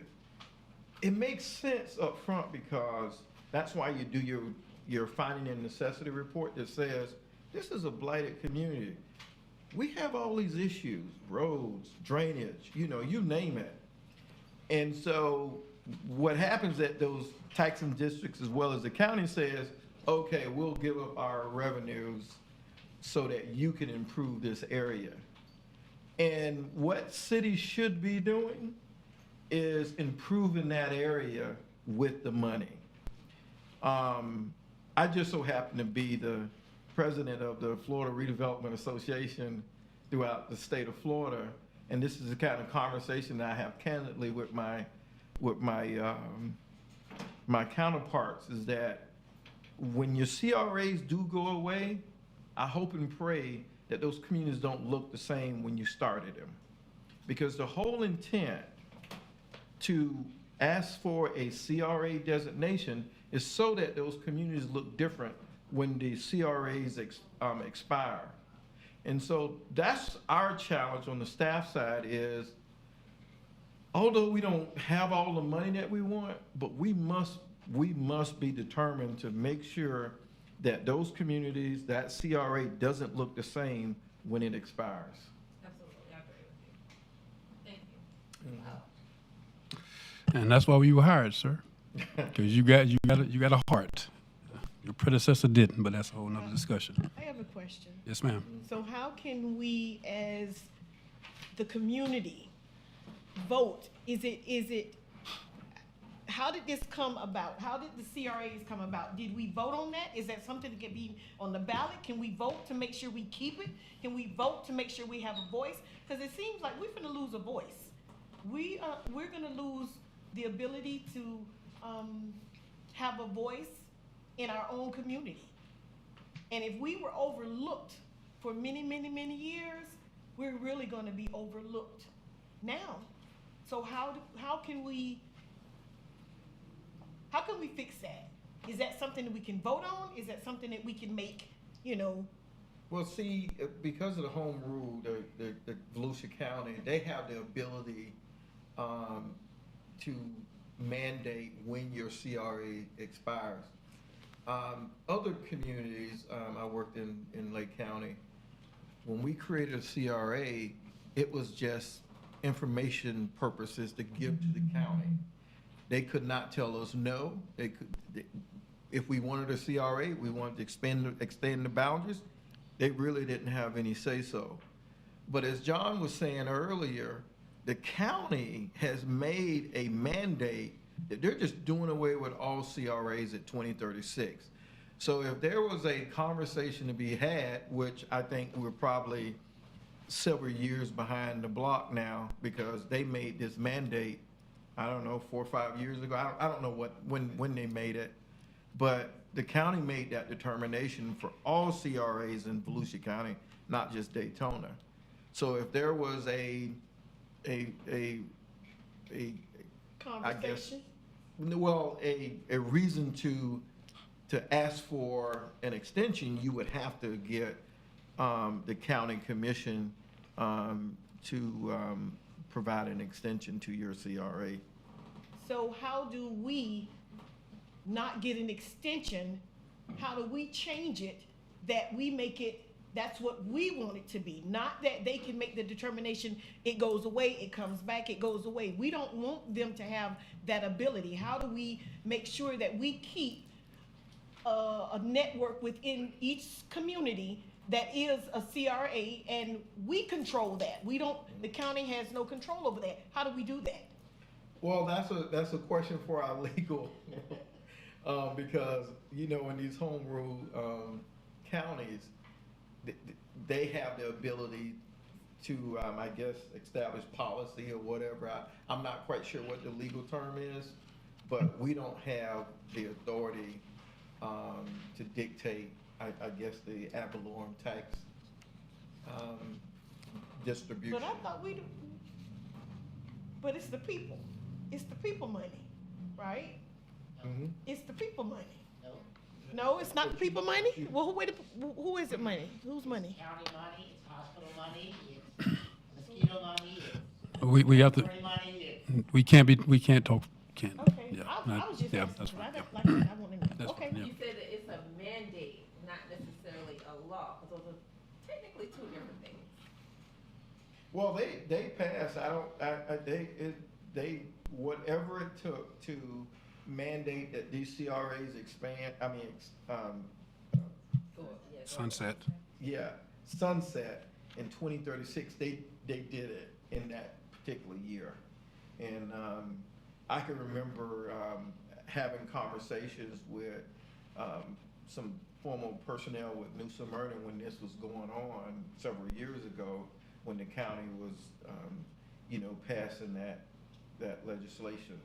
It makes sense up front because that's why you do your finding and necessity report that says, this is a blighted community. We have all these issues, roads, drainage, you name it. And so what happens at those taxing districts as well as the county says, okay, we'll give up our revenues so that you can improve this area. And what cities should be doing is improving that area with the money. I just so happen to be the president of the Florida Redevelopment Association throughout the state of Florida, and this is the kind of conversation that I have candidly with my counterparts, is that when your CRAs do go away, I hope and pray that those communities don't look the same when you started them. Because the whole intent to ask for a CRA designation is so that those communities look different when the CRAs expire. And so that's our challenge on the staff side is, although we don't have all the money that we want, but we must be determined to make sure that those communities, that CRA doesn't look the same when it expires. Absolutely, I agree with you. Thank you. And that's why we were hired, sir. Because you got a heart. Your predecessor didn't, but that's a whole nother discussion. I have a question. Yes, ma'am. So how can we, as the community, vote? How did this come about? How did the CRAs come about? Did we vote on that? Is that something that can be on the ballot? Can we vote to make sure we keep it? Can we vote to make sure we have a voice? Because it seems like we're gonna lose a voice. We're gonna lose the ability to have a voice in our own community. And if we were overlooked for many, many, many years, we're really gonna be overlooked now. So how can we fix that? Is that something that we can vote on? Is that something that we can make, Well, see, because of the home rule, the Volusia County, they have the ability to mandate when your CRA expires. Other communities, I worked in Lake County, when we created a CRA, it was just information purposes to give to the county. They could not tell us no. If we wanted a CRA, we wanted to extend the boundaries, they really didn't have any say-so. But as John was saying earlier, the county has made a mandate that they're just doing away with all CRAs at 2036. So if there was a conversation to be had, which I think we're probably several years behind the block now because they made this mandate, I don't know, 4 or 5 years ago. I don't know when they made it, but the county made that determination for all CRAs in Volusia County, not just Daytona. So if there was a conversation? A reason to ask for an extension, you would have to get the county commission to provide an extension to your CRA. So how do we not get an extension? How do we change it that we make it, that's what we want it to be? Not that they can make the determination, it goes away, it comes back, it goes away. We don't want them to have that ability. How do we make sure that we keep a network within each community that is a CRA and we control that? The county has no control over that. How do we do that? Well, that's a question for our legal, because, in these home rule counties, they have the ability to, I guess, establish policy or whatever. I'm not quite sure what the legal term is, but we don't have the authority to dictate, I guess, the ad valorem tax distribution. But I thought but it's the people. It's the people money, right? Mm-hmm. It's the people money. No, it's not the people money? Well, who is it money? Whose money? County money, it's hospital money, it's mosquito money, it's We have to, money, it's we can't talk, can't. Okay, Yeah, I was just yeah, asking, that's 'cause fine, I yeah. got, like, I said, I want to know. That's Okay. fine, yeah. You said that it's a mandate, not necessarily a law, because those are technically two different things. Well, they passed, they, whatever it took to mandate that these CRAs expand, Sunset. yeah, sunset in 2036, they did it in that particular year. And I can remember having conversations with some former personnel with New Smyrna when this was going on several years ago, when the county was, passing that legislation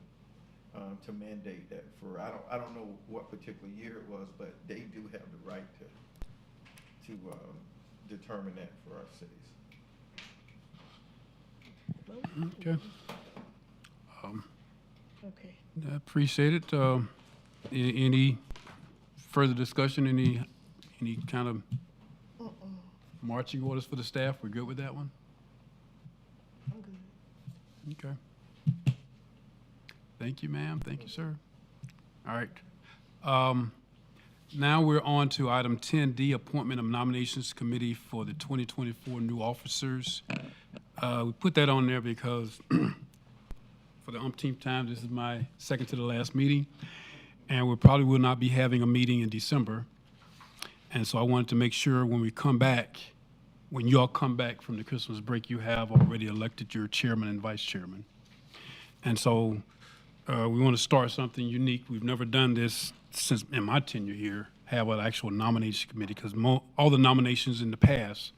to mandate that for, I don't know what particular year it was, but they do have the right to determine that for our cities. Okay. Okay. I appreciate it. Any further discussion, any kind of marching orders for the staff? We're good with that one? I'm good. Okay. Thank you, ma'am. Thank you, sir. All right. Now we're on to item 10D, appointment of nominations committee for the 2024 new officers. We put that on there because for the umpteenth time, this is my second to the last meeting, and we probably will not be having a meeting in December. And so I wanted to make sure when we come back, when you all come back from the Christmas break, you have already elected your chairman and vice chairman. And so we want to start something unique. We've never done this since in my tenure here, have an actual nomination committee, because all the nominations in the past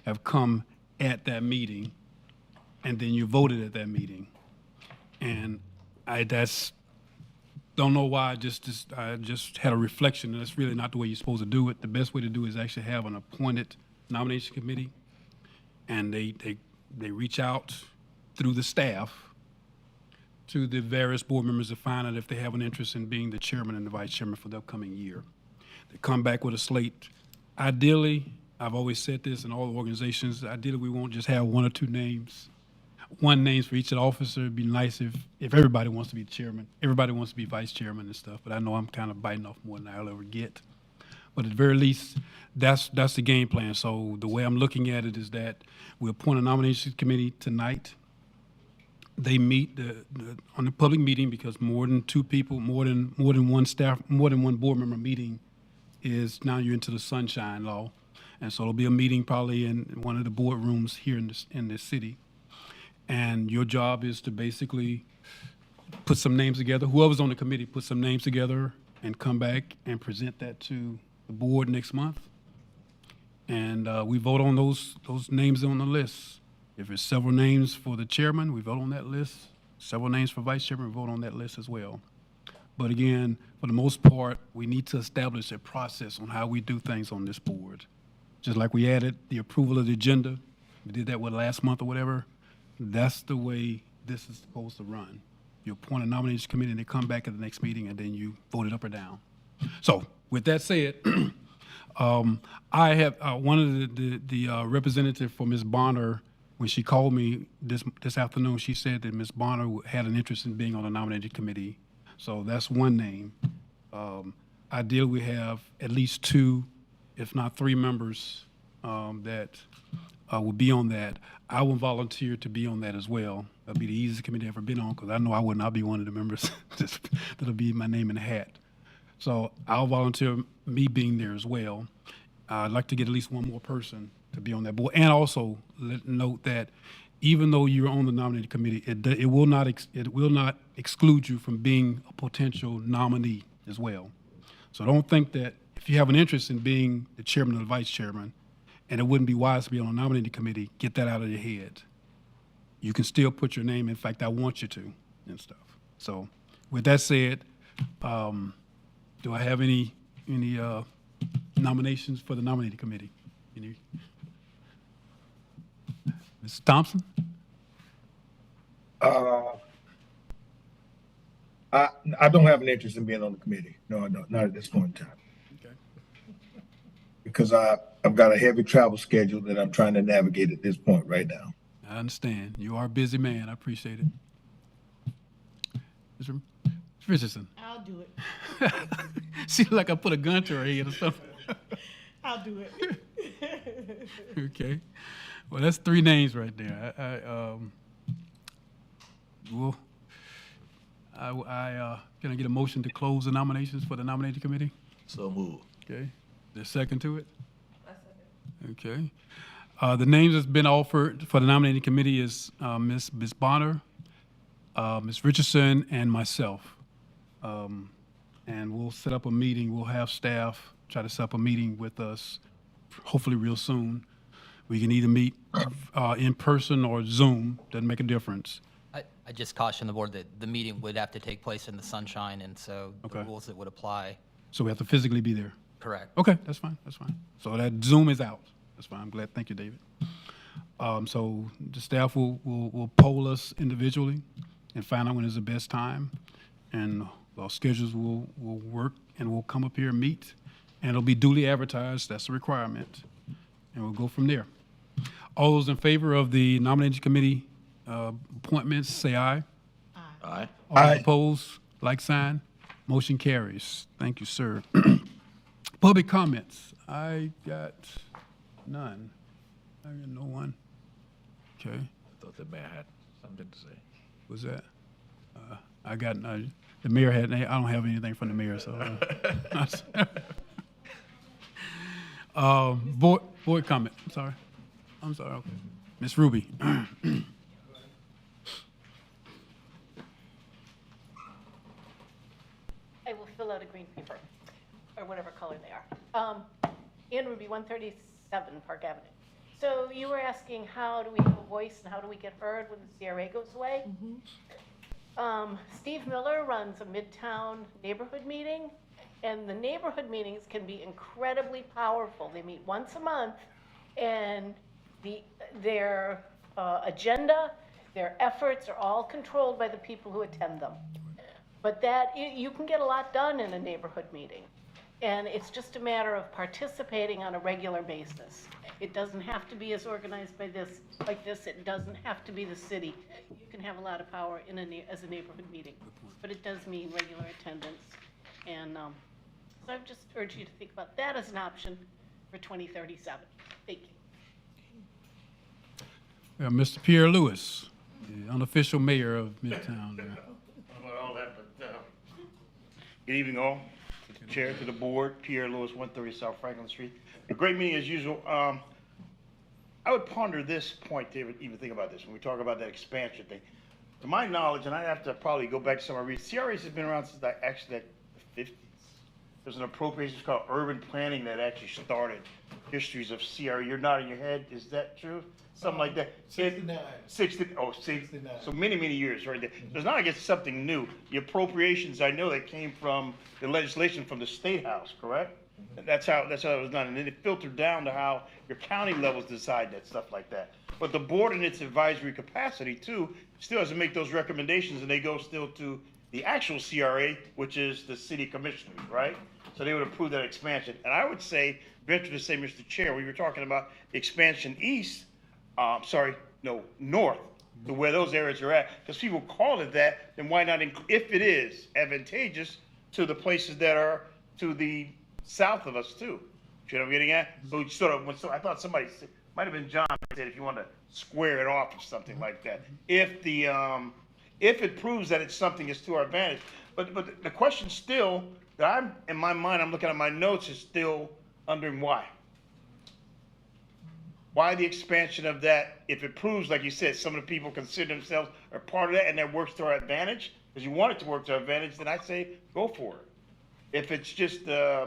have come at that meeting, and then you voted at that meeting. And don't know why, I just had a reflection, and that's really not the way you're supposed to do it. The best way to do it is actually have an appointed nomination committee, and they reach out through the staff to the various board members to find out if they have an interest in being the chairman and the vice chairman for the upcoming year. They come back with a slate. Ideally, I've always said this in all organizations, ideally we won't just have one or two names, one names for each officer. It'd be nice if everybody wants to be chairman, everybody wants to be vice chairman and stuff, but I know I'm kind of biting off more than I'll ever get. But at the very least, that's the game plan. So the way I'm looking at it is that we appoint a nomination committee tonight. They meet on the public meeting, because more than two people, more than one staff, more than one board member meeting is now you're into the sunshine law. And so it'll be a meeting probably in one of the boardrooms here in this city. And your job is to basically put some names together. Whoever's on the committee, put some names together and come back and present that to the board next month. And we vote on those names on the list. If there's several names for the chairman, we vote on that list. Several names for vice chairman, we vote on that list as well. But again, for the most part, we need to establish a process on how we do things on this board. Just like we added the approval of the agenda, we did that last month or whatever. That's the way this is supposed to run. You appoint a nomination committee, and they come back at the next meeting, and then you vote it up or down. So with that said, I have one of the representative for Ms. Bonner. When she called me this afternoon, she said that Ms. Bonner had an interest in being on the nominating committee. So that's one name. Ideally, we have at least two, if not three members that will be on that. I will volunteer to be on that as well. That'll be the easiest committee I've ever been on, because I know I would not be one of the members that'll be my name in the hat. So I'll volunteer me being there as well. I'd like to get at least one more person to be on that board. And also note that even though you're on the nominating committee, it will not exclude you from being a potential nominee as well. So don't think that if you have an interest in being the chairman or the vice chairman, and it wouldn't be wise to be on a nominating committee, get that out of your head. You can still put your name. In fact, I want you to and stuff. So with that said, do I have any nominations for the nominating committee? Any? Mr. Thompson? I don't have an interest in being on the committee. No, not at this point in time. because I've got a heavy travel schedule that I'm trying to navigate at this point right now. I understand. You are a busy man. I appreciate it. Mr. Richardson. I'll do it. Seems like I put a gun to her head or something. I'll do it. Okay. Well, that's 3 names right there. Can I get a motion to close the nominations for the nominating committee? So move. Okay. There's a second to it? Okay. The names that's been offered for the nominating committee is Ms. Bonner, Ms. Richardson, and myself. And we'll set up a meeting. We'll have staff try to set up a meeting with us, hopefully real soon. We can either meet in person or Zoom. Doesn't make a difference. I just caution the board that the meeting would have to take place in the sunshine, and so the rules that would apply. So we have to physically be there. Correct. Okay, that's fine. That's fine. So that Zoom is out. That's fine. I'm glad. Thank you, David. So the staff will poll us individually and find out when is the best time, and our schedules will work, and we'll come up here and meet, and it'll be duly advertised. That's a requirement, and we'll go from there. All those in favor of the nominating committee appointments, say aye. Aye. All opposed, like sign. Motion carries. Thank you, sir. Public comments. I got none. I got no one. Okay. I thought the mayor had something to say. What's that? I got, the mayor had, I don't have anything from the mayor, so. Board comment, I'm sorry, okay. Ms. Ruby. I will fill out a green paper, or whatever color they are. Ann Ruby, 137 Park Avenue. So you were asking, how do we have a voice and how do we get heard when the CRA goes away? Steve Miller runs a Midtown neighborhood meeting, and the neighborhood meetings can be incredibly powerful. They meet once a month, and their agenda, their efforts are all controlled by the people who attend them. But you can get a lot done in a neighborhood meeting. And it's just a matter of participating on a regular basis. It doesn't have to be as organized like this. It doesn't have to be the city. You can have a lot of power as a neighborhood meeting. But it does mean regular attendance. And so I just urge you to think about that as an option for 2037. Thank you. Mr. Pierre Lewis, the unofficial mayor of Midtown. About all that, but good evening all. To the chair, to the board, Pierre Lewis, 130 South Franklin Street. A great meeting as usual. I would ponder this point to even think about this when we talk about that expansion thing. To my knowledge, and I have to probably go back to some of my research, CRAs has been around since the 50s. There's an appropriation called urban planning that actually started histories of CRA. You're nodding your head. Is that true? Something like that. 69. 69. So many, many years right there. So it's not like it's something new. The appropriations, I know that came from the legislation from the State House, correct? That's how it was done. And then it filtered down to how your county levels decide that stuff like that. But the board in its advisory capacity too, still has to make those recommendations, and they go still to the actual CRA, which is the city commissioners, right? So they would approve that expansion. And I would say, venture to say, Mr. Chair, we were talking about expansion north, to where those areas are at, because people call it that, then why not, if it is advantageous to the places that are to the south of us too? You know what I'm getting at? So I thought somebody said, might have been John said, if you want to square it off or something like that. If it proves that it's something that's to our advantage. But the question still that I'm, in my mind, I'm looking at my notes, is still wondering why. Why the expansion of that, if it proves, like you said, some of the people consider themselves a part of that and that works to our advantage, because you want it to work to our advantage, then I say go for it. If it's just, I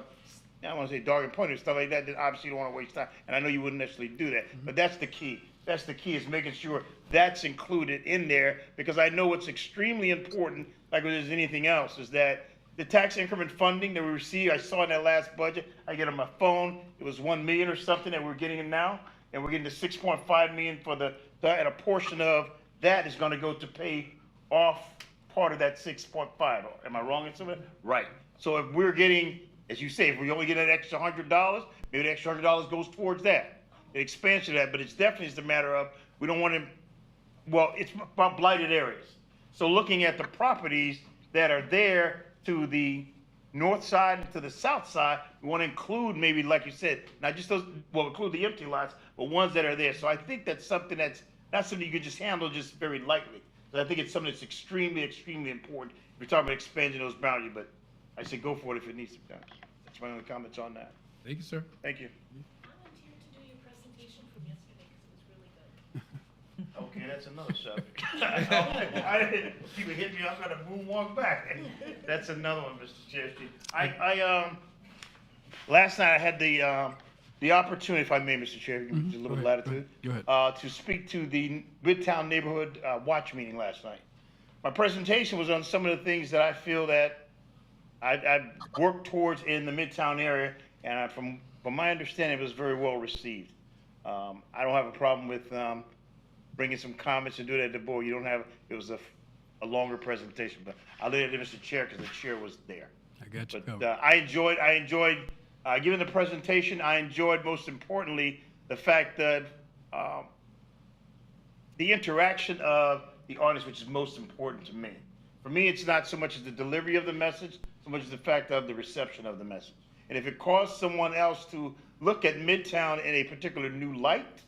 don't want to say dog and pony, stuff like that, then obviously you don't want to waste time. And I know you wouldn't necessarily do that, but that's the key. That's the key, is making sure that's included in there, because I know what's extremely important, like with anything else, is that the tax increment funding that we receive, I saw in that last budget, I get on my phone, it was 1 million or something that we're getting in now, and we're getting the 6.5 million for and a portion of that is gonna go to pay off part of that 6.5. Am I wrong in some of it? Right. So if we're getting, as you say, if we only get an extra $100, maybe the extra $100 goes towards that, the expansion of that, but it's definitely just a matter of, we don't want to, well, it's about blighted areas. So looking at the properties that are there to the north side and to the south side, we want to include maybe, like you said, not just those, well, include the empty lots, but ones that are there. So I think that's something that's not something you could just handle just very lightly. So I think it's something that's extremely, extremely important. We're talking about expanding those boundaries, but I say go for it if it needs to be done. That's my only comments on that. Thank you, sir. Thank you. Volunteered to do your presentation from yesterday because it was really good. Okay, that's another subject. I didn't even hit me. I'm gonna moonwalk back. That's another one, Mr. Chair. Last night I had the opportunity, if I may, Mr. Chair, give me a little bit of latitude, Go ahead. to speak to the Midtown Neighborhood Watch meeting last night. My presentation was on some of the things that I feel that I've worked towards in the Midtown area, and from my understanding, it was very well received. I don't have a problem with bringing some comments and do that at the board. You don't have, it was a longer presentation, but I'll leave it to Mr. Chair because the chair was there. I got you But covered. I enjoyed giving the presentation. I enjoyed, most importantly, the fact that the interaction of the audience, which is most important to me. For me, it's not so much as the delivery of the message, so much as the fact of the reception of the message. And if it caused someone else to look at Midtown in a particular new light,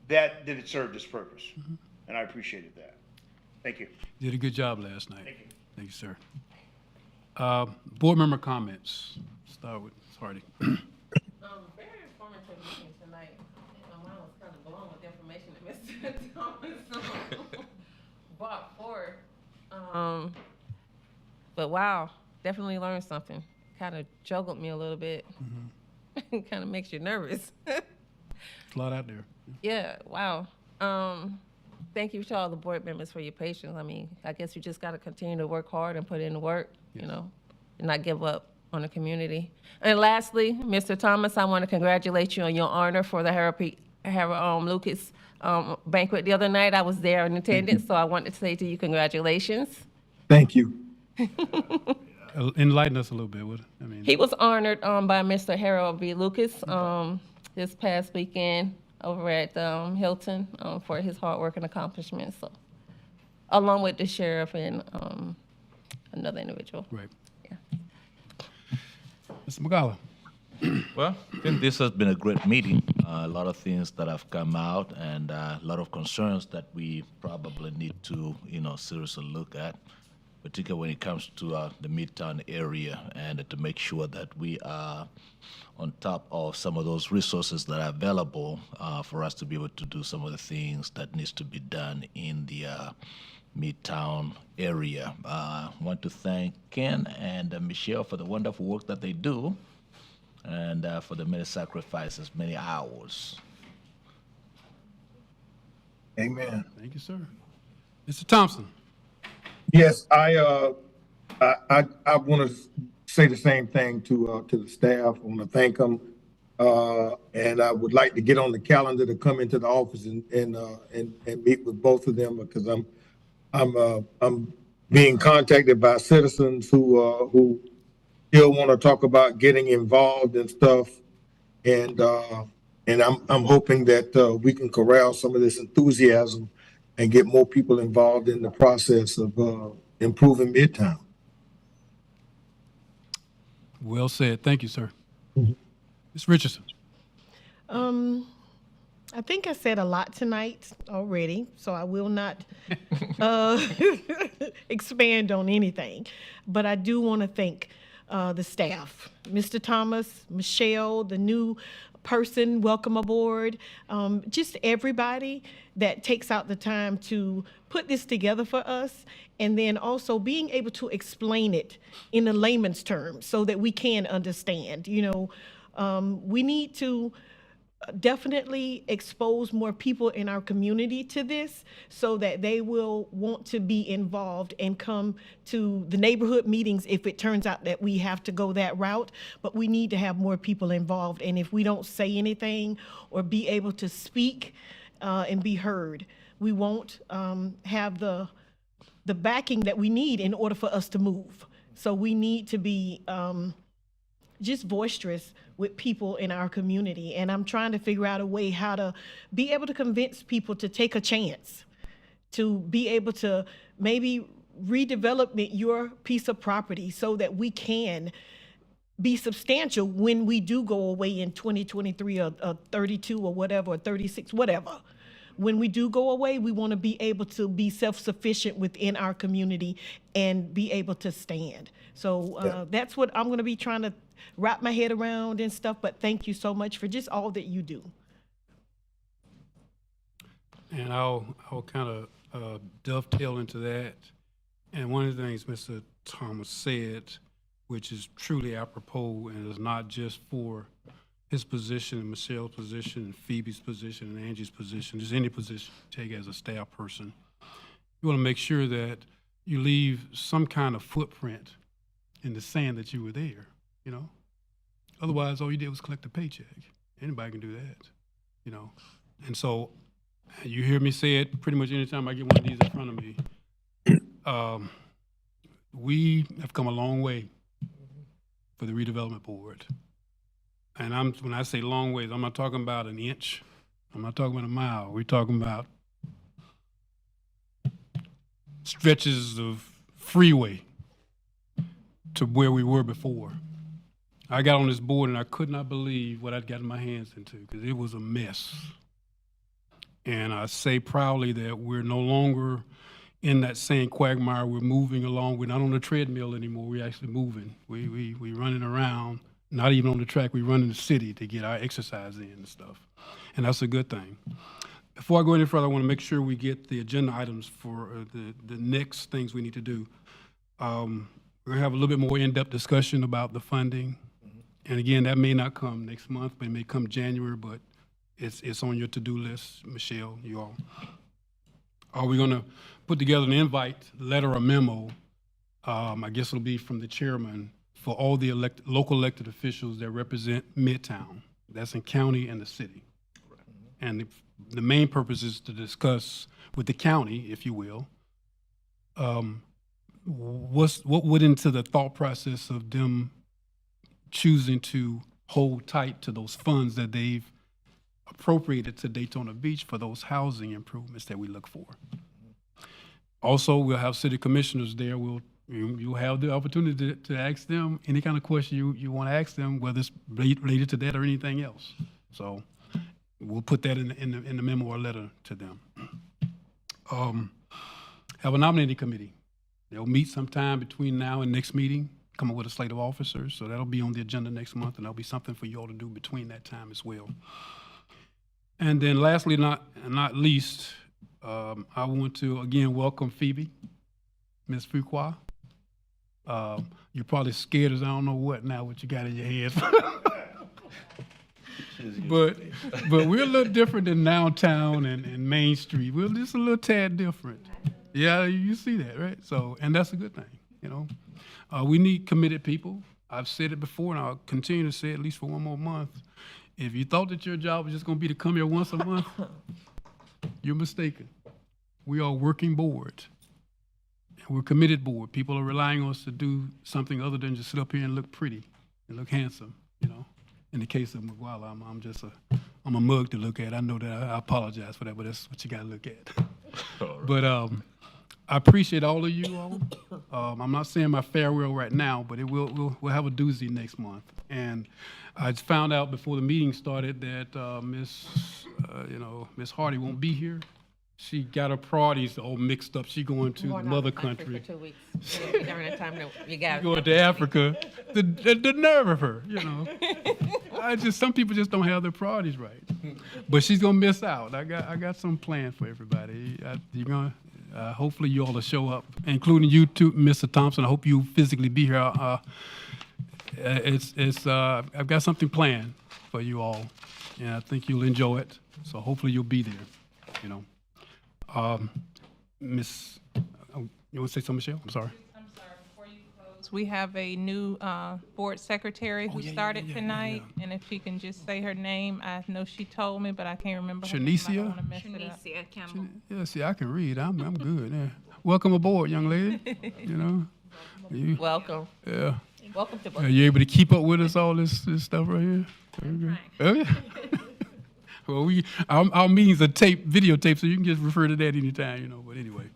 then it served its purpose. And I appreciated that. Thank you. Did a good job last night. Thank you. Thank you, sir. Board member comments. Start with Hardy. Very informative meeting tonight. Mine was kind of blown with the information that Mr. Thomas brought forth. But wow, definitely learned something. Kind of juggled me a little bit. Kind of makes you nervous. There's a lot out there. Yeah, wow. Thank you to all the board members for your patience. I mean, I guess you just got to continue to work hard and put in the work, you know, and not give up on the community. And lastly, Mr. Thomas, I want to congratulate you on your honor for the Harold Lucas banquet the other night. I was there in attendance, so I wanted to say to you, congratulations. Thank you. Enlighten us a little bit. What, I mean, He was honored by Mr. Harold B. Lucas this past weekend over at Hilton for his hard work and accomplishments. So, along with the sheriff and another individual. right. Yeah. Mr. Magala. Well, I think this has been a great meeting. A lot of things that have come out and a lot of concerns that we probably need to, seriously look at, particularly when it comes to the Midtown area, and to make sure that we are on top of some of those resources that are available for us to be able to do some of the things that needs to be done in the Midtown area. I want to thank Ken and Michelle for the wonderful work that they do, and for the many sacrifices, many hours. Amen. Thank you, sir. Mr. Thompson. Yes, I want to say the same thing to the staff. I want to thank them, and I would like to get on the calendar to come into the office and meet with both of them, because I'm being contacted by citizens who still want to talk about getting involved and stuff, and I'm hoping that we can corral some of this enthusiasm and get more people involved in the process of improving Midtown. Well said. Thank you, sir. Ms. Richardson. I think I said a lot tonight already, so I will not expand on anything. But I do want to thank the staff, Mr. Thomas, Michelle, the new person, welcome aboard, just everybody that takes out the time to put this together for us, and then also being able to explain it in a layman's terms so that we can understand. We need to definitely expose more people in our community to this so that they will want to be involved and come to the neighborhood meetings if it turns out that we have to go that route. But we need to have more people involved, and if we don't say anything or be able to speak and be heard, we won't have the backing that we need in order for us to move. So we need to be just boisterous with people in our community. And I'm trying to figure out a way how to be able to convince people to take a chance, to be able to maybe redevelop your piece of property so that we can be substantial when we do go away in 2023 or 32 or whatever, or 36, whatever. When we do go away, we want to be able to be self-sufficient within our community and be able to stand. So that's what I'm going to be trying to wrap my head around and stuff, but thank you so much for just all that you do. And I'll kind of dovetail into that. And one of the things Mr. Thomas said, which is truly apropos and is not just for his position and Michelle's position and Phoebe's position and Angie's position, just any position you take as a staff person. You want to make sure that you leave some kind of footprint in the sand that you were there, you know? Otherwise, all you did was collect a paycheck. Anybody can do that, you know? And so you hear me say it pretty much anytime I get one of these in front of me. We have come a long way for the redevelopment board. And when I say long ways, I'm not talking about an inch. I'm not talking about a mile. We're talking about stretches of freeway to where we were before. I got on this board and I could not believe what I'd gotten my hands into because it was a mess. And I say proudly that we're no longer in that same quagmire. We're moving along. We're not on the treadmill anymore. We're actually moving. We running around, not even on the track. We run in the city to get our exercise in and stuff. And that's a good thing. Before I go any further, I want to make sure we get the agenda items for the next things we need to do. We're going to have a little bit more in-depth discussion about the funding. And again, that may not come next month, but it may come January, but it's on your to-do list, Michelle, you all. Are we going to put together an invite letter or memo? I guess it'll be from the chairman for all the local elected officials that represent Midtown. That's in county and the city. And the main purpose is to discuss with the county, if you will, what went into the thought process of them choosing to hold tight to those funds that they've appropriated to Daytona Beach for those housing improvements that we look for. Also, we'll have city commissioners there. You'll have the opportunity to ask them any kind of question you want to ask them, whether it's related to that or anything else. So we'll put that in the memo or letter to them. Have a nominating committee. They'll meet sometime between now and next meeting, come up with a slate of officers. So that'll be on the agenda next month, and there'll be something for you all to do between that time as well. And then lastly, not least, I want to again welcome Phoebe, Ms. Fuqua. You're probably scared as I don't know what now, what you got in your head. but we're a little different than downtown and Main Street. We're just a little tad different. Yeah, you see that, right? So, and that's a good thing, you know. We need committed people. I've said it before, and I'll continue to say it at least for one more month. If you thought that your job was just going to be to come here once a month, you're mistaken. We are a working board. We're a committed board. People are relying on us to do something other than just sit up here and look pretty and look handsome, you know. In the case of McGuala, I'm a mug to look at. I know that I apologize for that, but that's what you got to look at. Right. But I appreciate all of you all. I'm not saying my farewell right now, but we'll have a doozy next month. And I found out before the meeting started that Miss Hardy won't be here. She got her priorities all mixed up. She going to the mother country. For 2 weeks. During the time that you got going to Africa. The nerve of her, you know. Some people just don't have their priorities right. But she's gonna miss out. I got some plans for everybody. Hopefully you all will show up, including you too, Mr. Thompson. I hope you physically be here. I've got something planned for you all, and I think you'll enjoy it. So hopefully you'll be there, you know. Miss, you want to say something, Michelle? I'm sorry. I'm sorry, before you close, we have a new board secretary who started tonight, and if she can just say her name, I know she told me, but I can't remember her name. I don't wanna mess it up. Shanicia Campbell. Yeah, see, I can read. I'm good. Yeah. Welcome aboard, young lady. You know. Welcome. Yeah. Welcome to. Are you able to keep up with us, all this stuff right here? Okay. Oh, yeah. Well, our meetings are videotape, so you can just refer to that anytime, you know, but anyway.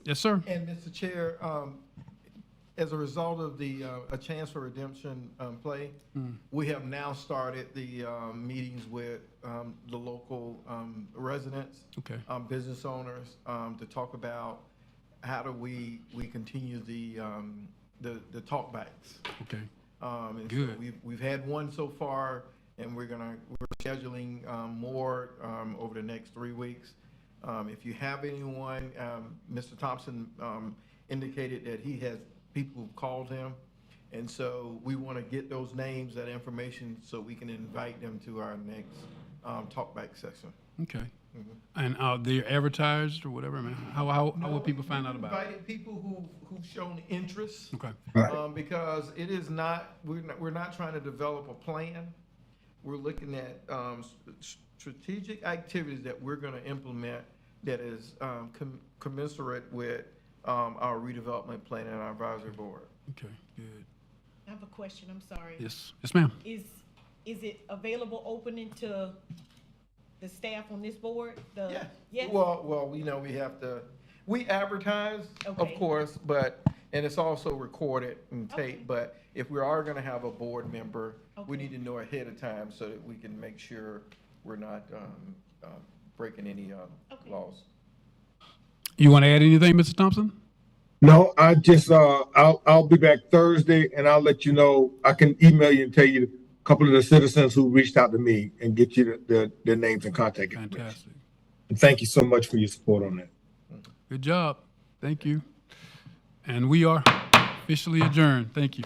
Yes, sir. And Mr. Chair, as a result of the A Chance for Redemption play, we have now started the meetings with the local residents, Okay. business owners, to talk about how do we continue the talkbacks. Okay. And Good. So we've had one so far, and we're scheduling more over the next 3 weeks. If you have anyone, Mr. Thompson indicated that he has people who've called him, and so we want to get those names, that information, so we can invite them to our next talkback session. Okay. And they're advertised or whatever, man? How would people find out about it? Inviting people who've shown interest. Okay. Because it is not, we're not trying to develop a plan. We're looking at strategic activities that we're going to implement that is commensurate with our redevelopment plan and our advisory board. Okay, good. I have a question, I'm sorry. Yes, ma'am. Is it available opening to the staff on this board? Yeah. Yes? Well, we advertise, of Okay. course, and it's also recorded and taped, but if we are gonna have a board member, we need to know ahead of time so that we can make sure we're not breaking any laws. You want to add anything, Mr. Thompson? No, I just, I'll be back Thursday and I'll let you know. I can email you and tell you a couple of the citizens who reached out to me and get you their names and contact information. Fantastic. And thank you so much for your support on that. Good job. Thank you. And we are officially adjourned. Thank you.